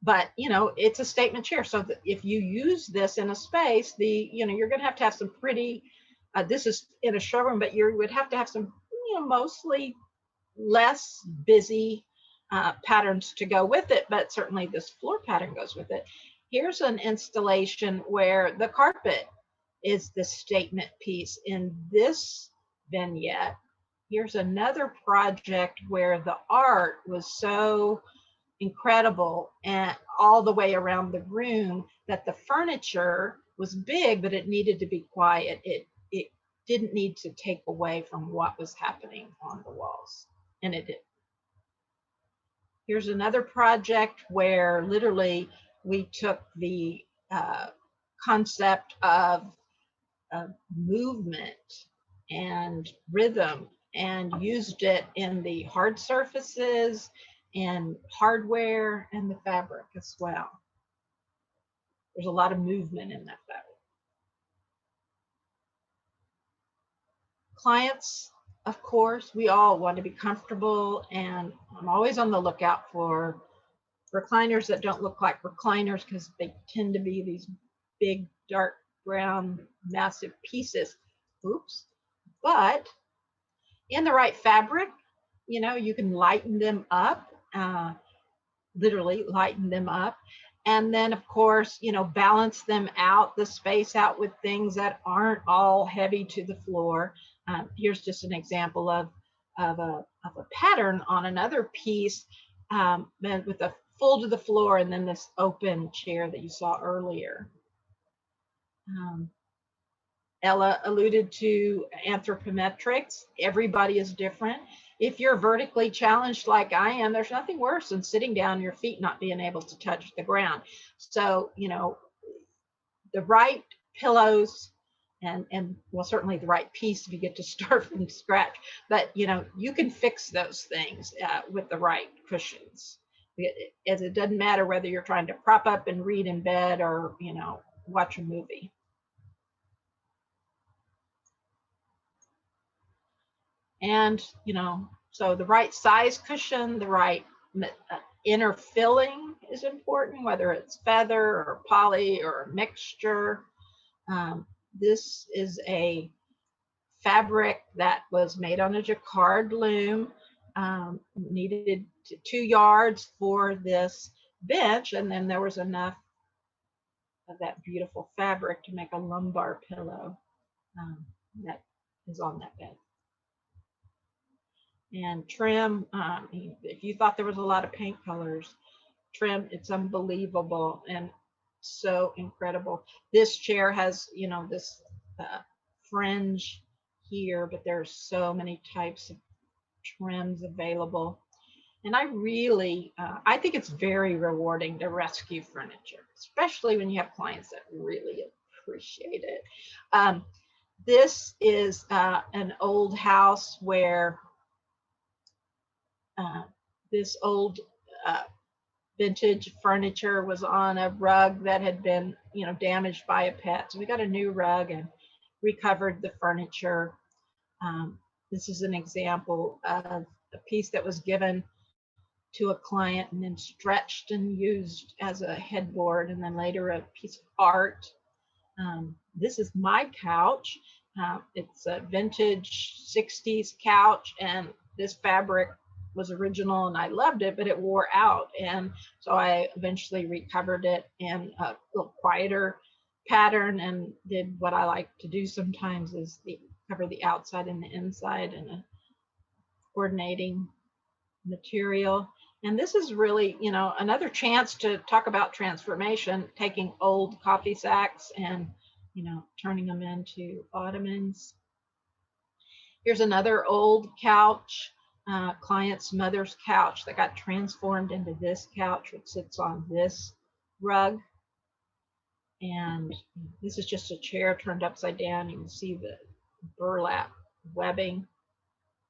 But it's a statement chair. So that if you use this in a space, you're going to have some pretty. This is in a showroom, but you would have to have some, mostly less busy patterns to go with it. But certainly this floor pattern goes with it. Here's an installation where the carpet is the statement piece in this vignette. Here's another project where the art was so incredible and all the way around the room that the furniture was big, but it needed to be quiet. It didn't need to take away from what was happening on the walls, and it did. Here's another project where literally we took the concept of movement and rhythm and used it in the hard surfaces and hardware and the fabric as well. There's a lot of movement in that fabric. Clients, of course, we all want to be comfortable, and I'm always on the lookout for recliners that don't look like recliners because they tend to be these big, dark brown, massive pieces. Oops. But in the right fabric, you can lighten them up, literally lighten them up. And then, of course, balance them out, the space out with things that aren't all heavy to the floor. Here's just an example of a pattern on another piece with a full to the floor and then this open chair that you saw earlier. Ella alluded to anthropometrics. Everybody is different. If you're vertically challenged like I am, there's nothing worse than sitting down, your feet not being able to touch the ground. So, the right pillows and well, certainly the right piece if you get to start from scratch, but you can fix those things with the right cushions. As it doesn't matter whether you're trying to prop up and read in bed or, watch a movie. And, so the right size cushion, the right inner filling is important, whether it's feather or poly or a mixture. This is a fabric that was made on a Jacquard loom, needed 2 yards for this bench, and then there was enough of that beautiful fabric to make a lumbar pillow that is on that bed. And trim, if you thought there was a lot of paint colors, trim, it's unbelievable and so incredible. This chair has, this fringe here, but there's so many types of trims available. And I really, I think it's very rewarding to rescue furniture, especially when you have clients that really appreciate it. This is an old house where this old vintage furniture was on a rug that had been, damaged by a pet. So we got a new rug and recovered the furniture. This is an example of a piece that was given to a client and then stretched and used as a headboard, and then later a piece of art. This is my couch. It's a vintage 60s couch, and this fabric was original and I loved it, but it wore out. And so I eventually recovered it in a little quieter pattern and did what I like to do sometimes is cover the outside and the inside in a coordinating material. And this is really, another chance to talk about transformation, taking old coffee sacks and, turning them into ottomans. Here's another old couch, client's mother's couch that got transformed into this couch, which sits on this rug. And this is just a chair turned upside down. You can see the burlap webbing.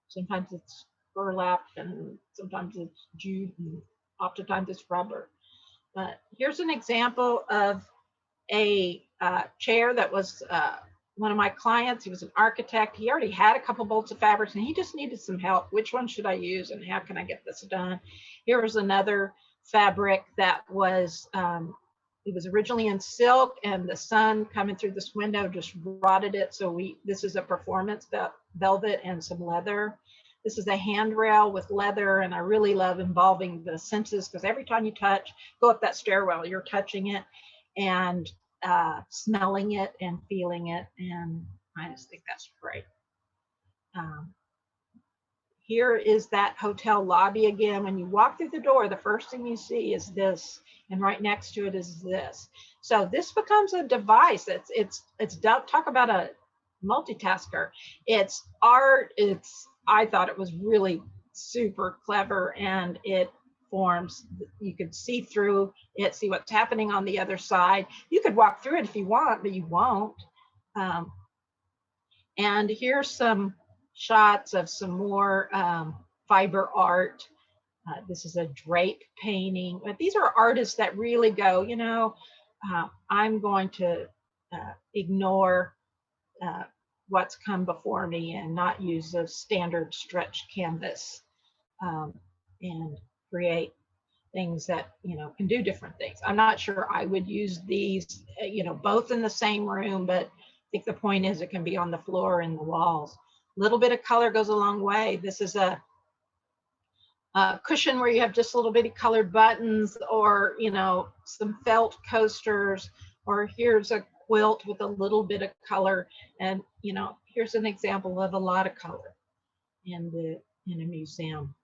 Sometimes it's burlap and sometimes it's jute and oftentimes it's rubber. But here's an example of a chair that was one of my clients, he was an architect. He already had a couple bolts of fabrics and he just needed some help. Which one should I use and how can I get this done? Here was another fabric that was, it was originally in silk and the sun coming through this window just rotted it. So this is a performance velvet and some leather. This is a handrail with leather, and I really love involving the senses because every time you go up that stairwell, you're touching it and smelling it and feeling it, and I just think that's great. Here is that hotel lobby again. When you walk through the door, the first thing you see is this, and right next to it is this. So this becomes a device. It's talk about a multitasker. It's art. I thought it was really super clever, and it forms. You could see through it, see what's happening on the other side. You could walk through it if you want, but you won't. And here's some shots of some more fiber art. This is a drape painting. But these are artists that really go, you know, I'm going to ignore what's come before me and not use a standard stretch canvas and create things that, you know, can do different things. I'm not sure I would use these, you know, both in the same room, but I think the point is it can be on the floor and the walls. A little bit of color goes a long way. This is a cushion where you have just a little bitty colored buttons, or, you know, some felt coasters, or here's a quilt with a little bit of color. And, you know, here's an example of a lot of color in a museum.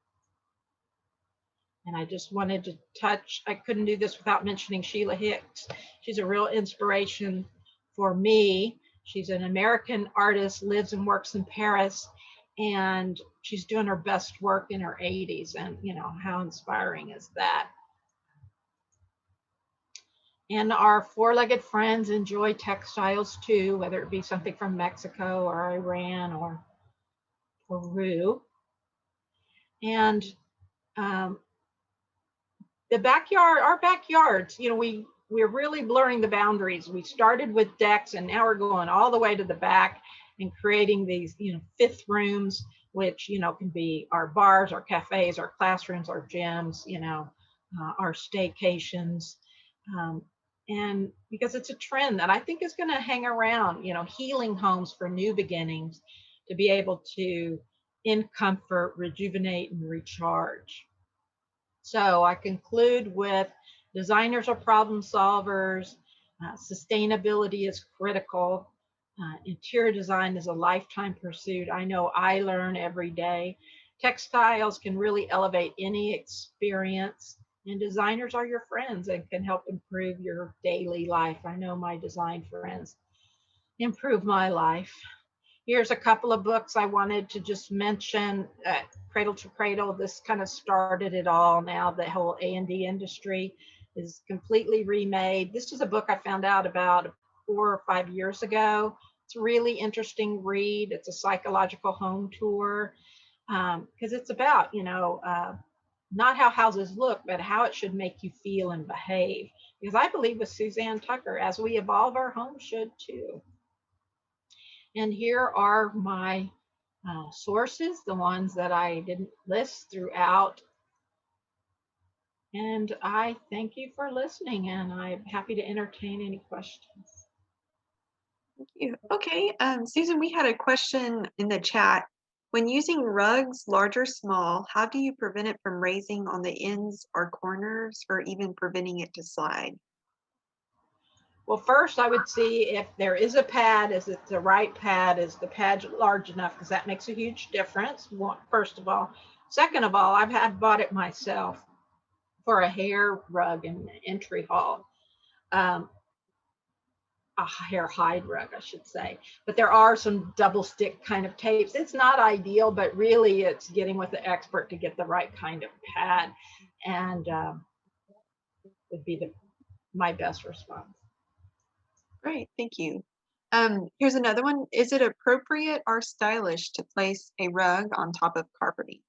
And I just wanted to touch, I couldn't do this without mentioning Sheila Hicks. She's a real inspiration for me. She's an American artist, lives and works in Paris, and she's doing her best work in her 80s. And, you know, how inspiring is that? And our four-legged friends enjoy textiles too, whether it be something from Mexico or Iran or Peru. And the backyard, our backyards, you know, we're really blurring the boundaries. We started with decks and now we're going all the way to the back and creating these, you know, fifth rooms, which, you know, can be our bars, our cafes, our classrooms, our gyms, you know, our staycations. And because it's a trend that I think is going to hang around, you know, healing homes for new beginnings, to be able to, in comfort, rejuvenate and recharge. So I conclude with designers are problem solvers. Sustainability is critical. Interior design is a lifetime pursuit. I know I learn every day. Textiles can really elevate any experience, and designers are your friends and can help improve your daily life. I know my design friends improve my life. Here's a couple of books I wanted to just mention. Cradle to Cradle, this kind of started it all. Now the whole A&D industry is completely remade. This is a book I found out about 4 or 5 years ago. It's a really interesting read. It's a psychological home tour, because it's about, you know, not how houses look, but how it should make you feel and behave. Because I believe with Suzanne Tucker, as we evolve, our home should too. And here are my sources, the ones that I didn't list throughout. And I thank you for listening, and I'm happy to entertain any questions. Thank you. Okay, Susan, we had a question in the chat. When using rugs, large or small, how do you prevent it from raising on the ends or corners, or even preventing it to slide? Well, first I would see if there is a pad, is it the right pad? Is the pad large enough? Because that makes a huge difference, first of all. Second of all, I've bought it myself for a hair rug in the entry hall. A hair hide rug, I should say. But there are some double stick kind of tapes. It's not ideal, but really it's getting with the expert to get the right kind of pad, and would be my best response. Great, thank you. Here's another one. Is it appropriate or stylish to place a rug on top of carpeting?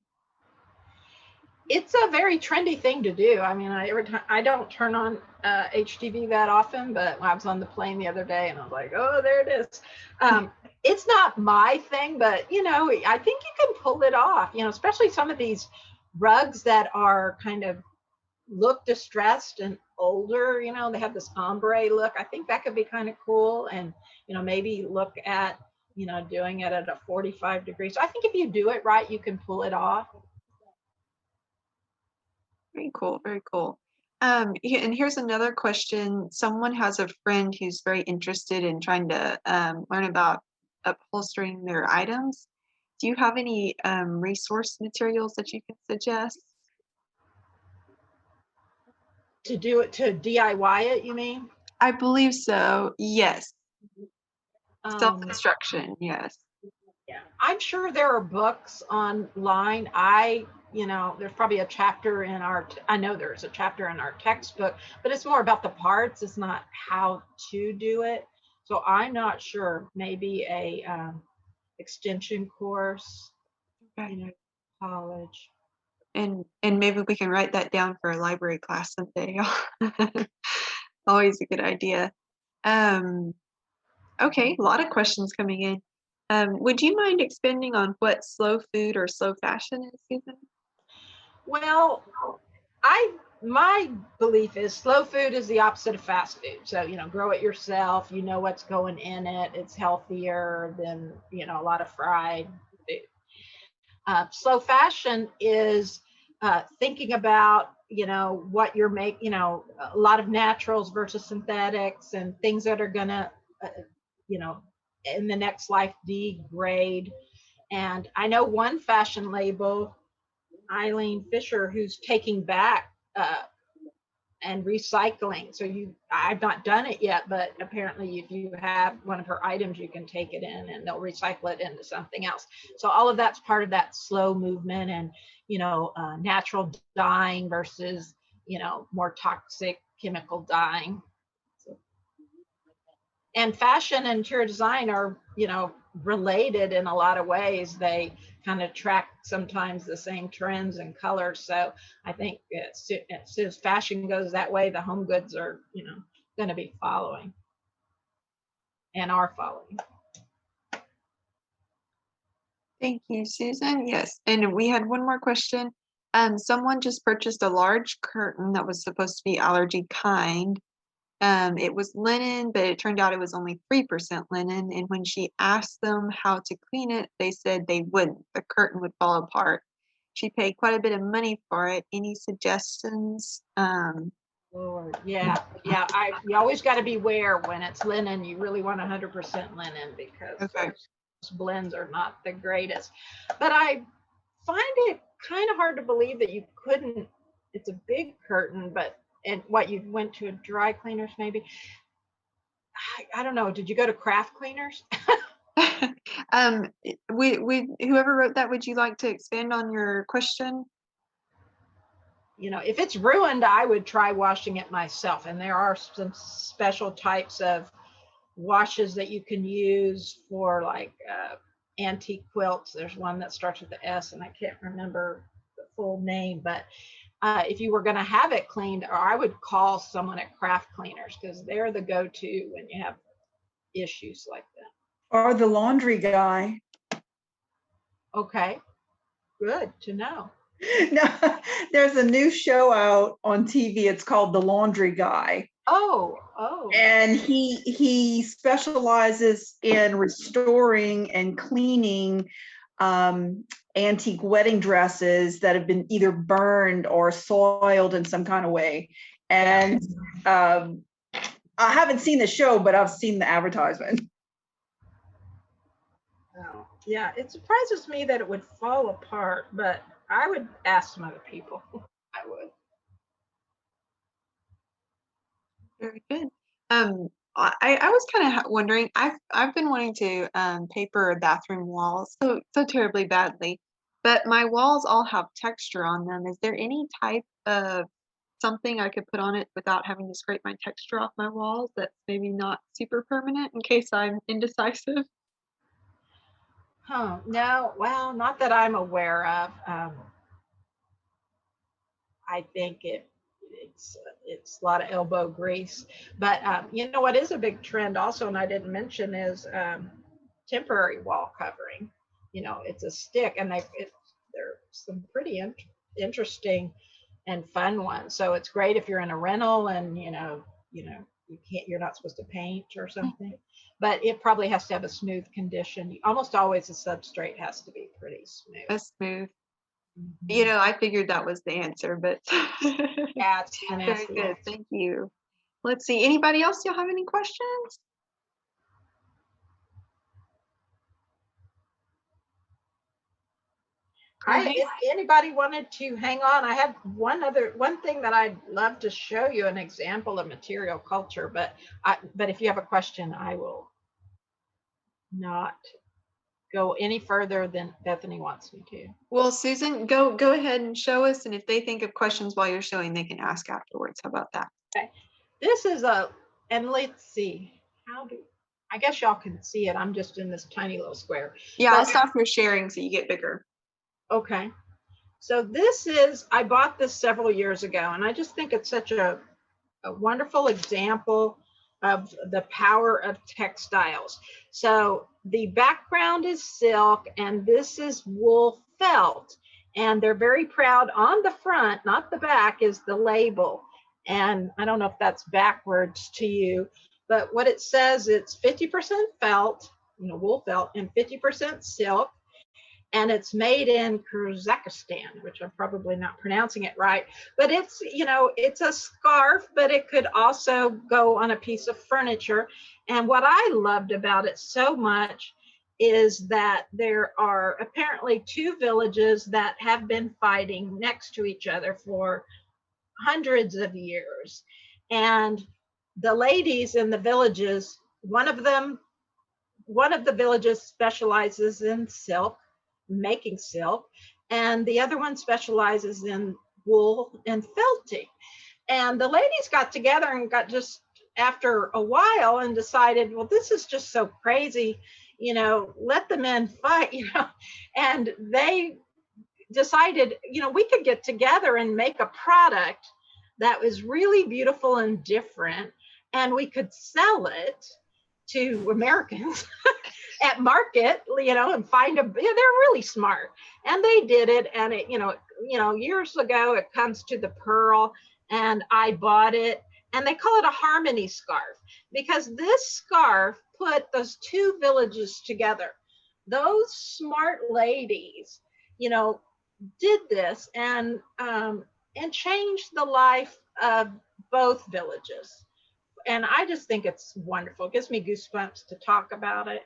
It's a very trendy thing to do. I mean, every time I don't turn on HTV that often, but I was on the plane the other day and I was like, oh, there it is. It's not my thing, but I think you can pull it off. Especially some of these rugs that are kind of look distressed and older. They have this ombre look. I think that could be kind of cool, and maybe look at doing it at a 45 degrees. So I think if you do it right, you can pull it off. Very cool, very cool. And here's another question. Someone has a friend who's very interested in trying to learn about upholstering their items. Do you have any resource materials that you can suggest? To do it, to DIY it, you mean? I believe so, yes. Um, Self-instruction, yes. yeah, I'm sure there are books online. There's probably a chapter in I know there's a chapter in our textbook, but it's more about the parts. It's not how to do it. So I'm not sure. Maybe a extension course, Okay. college. And maybe we can write that down for a library class someday. Always a good idea. Okay, a lot of questions coming in. Would you mind expanding on what slow food or slow fashion is, Susan? Well, my belief is slow food is the opposite of fast food. So, grow it yourself, what's going in it. It's healthier than, a lot of fried food. Slow fashion is thinking about, what you're making, a lot of naturals versus synthetics and things that are going to, you know, in the next life degrade. And I know one fashion label, Eileen Fisher, who's taking back and recycling. So I've not done it yet, but apparently if you have one of her items, you can take it in and they'll recycle it into something else. So all of that's part of that slow movement, and natural dyeing versus more toxic chemical dyeing. So, and fashion and interior design are related in a lot of ways. They kind of track sometimes the same trends and colors. So I think as soon as fashion goes that way, the home goods are going to be following and are following. Thank you, Susan. Yes, and we had one more question. Someone just purchased a large curtain that was supposed to be allergy kind. It was linen, but it turned out it was only 3% linen. And when she asked them how to clean it, they said they wouldn't. The curtain would fall apart. She paid quite a bit of money for it. Any suggestions? Lord, yeah. You always got to beware when it's linen. You really want 100% linen, because Okay. those blends are not the greatest. But I find it kind of hard to believe that you couldn't. It's a big curtain, but and what, you went to a dry cleaners maybe? I don't know. Did you go to craft cleaners? Whoever wrote that, would you like to expand on your question? If it's ruined, I would try washing it myself. And there are some special types of washes that you can use for, like, antique quilts. There's one that starts with the S, and I can't remember the full name, but if you were going to have it cleaned, or I would call someone at craft cleaners, because they're the go-to when you have issues like that. Or the laundry guy. Okay, good to know. No, there's a new show out on TV. It's called The Laundry Guy. Oh. And he specializes in restoring and cleaning antique wedding dresses that have been either burned or soiled in some kind of way. And I haven't seen the show, but I've seen the advertisement. Oh, yeah, it surprises me that it would fall apart, but I would ask some other people. I would. Very good. I was kind of wondering. I've been wanting to paper bathroom walls so terribly badly, but my walls all have texture on them. Is there any type of something I could put on it without having to scrape my texture off my walls that's maybe not super permanent in case I'm indecisive? No, well, not that I'm aware of. I think it's a lot of elbow grease. But you know what is a big trend also, and I didn't mention, is temporary wall covering. You know, it's a stick, and they're some pretty interesting and fun ones. So it's great if you're in a rental and you're not supposed to paint or something, but it probably has to have a smooth condition. Almost always the substrate has to be pretty smooth. That's smooth. Mhm. You know, I figured that was the answer, but Yeah, it's an very answer. good. Thank you. Let's see. Anybody else? Y'all have any questions? If anybody wanted to hang on, I have one thing that I'd love to show you, an example of material culture, but if you have a question, I will not go any further than Bethany wants me to. Well, Susan, go ahead and show us, and if they think of questions while you're showing, they can ask afterwards. How about that? Okay. This is and let's see, I guess y'all can see it. I'm just in this tiny little square. Yeah, I'll stop your sharing so you get bigger. Okay. So I bought this several years ago, and I just think it's such a wonderful example of the power of textiles. So the background is silk, and this is wool felt. And they're very proud on the front, not the back, is the label. And I don't know if that's backwards to you, but what it says, it's 50% felt, wool felt, and 50% silk. And it's made in Kazakhstan, which I'm probably not pronouncing it right, but it's a scarf, but it could also go on a piece of furniture. And what I loved about it so much is that there are apparently two villages that have been fighting next to each other for hundreds of years. And the ladies in the villages, one of the villages specializes in silk, making silk, and the other one specializes in wool and felting. And the ladies got together and got just after a while and decided, well, this is just so crazy, let the men fight, and they decided, we could get together and make a product that was really beautiful and different, and we could sell it to Americans at market, and they're really smart. And they did it. And it, years ago, it comes to the pearl, and I bought it, and they call it a harmony scarf because this scarf put those two villages together. Those smart ladies, did this and changed the life of both villages. And I just think it's wonderful. It gives me goosebumps to talk about it.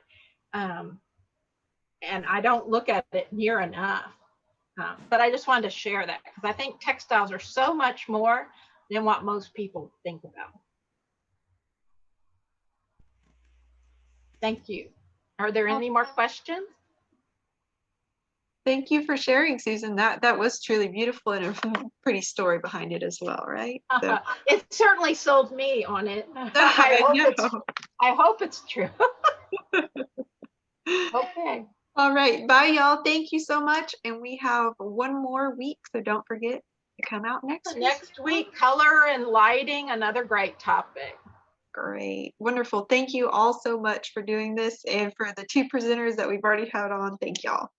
And I don't look at it near enough. But I just wanted to share that because I think textiles are so much more than what most people think about. Thank you. Are there any more questions? Thank you for sharing, Susan. That was truly beautiful and a pretty story behind it as well, right? So. It certainly sold me on it. I hope it's true. Okay. All right. Bye, y'all. Thank you so much. And we have one more week, so don't forget to come out next week. Next week, color and lighting, another great topic. Great. Wonderful. Thank you all so much for doing this. And for the two presenters that we've already had on, thank y'all.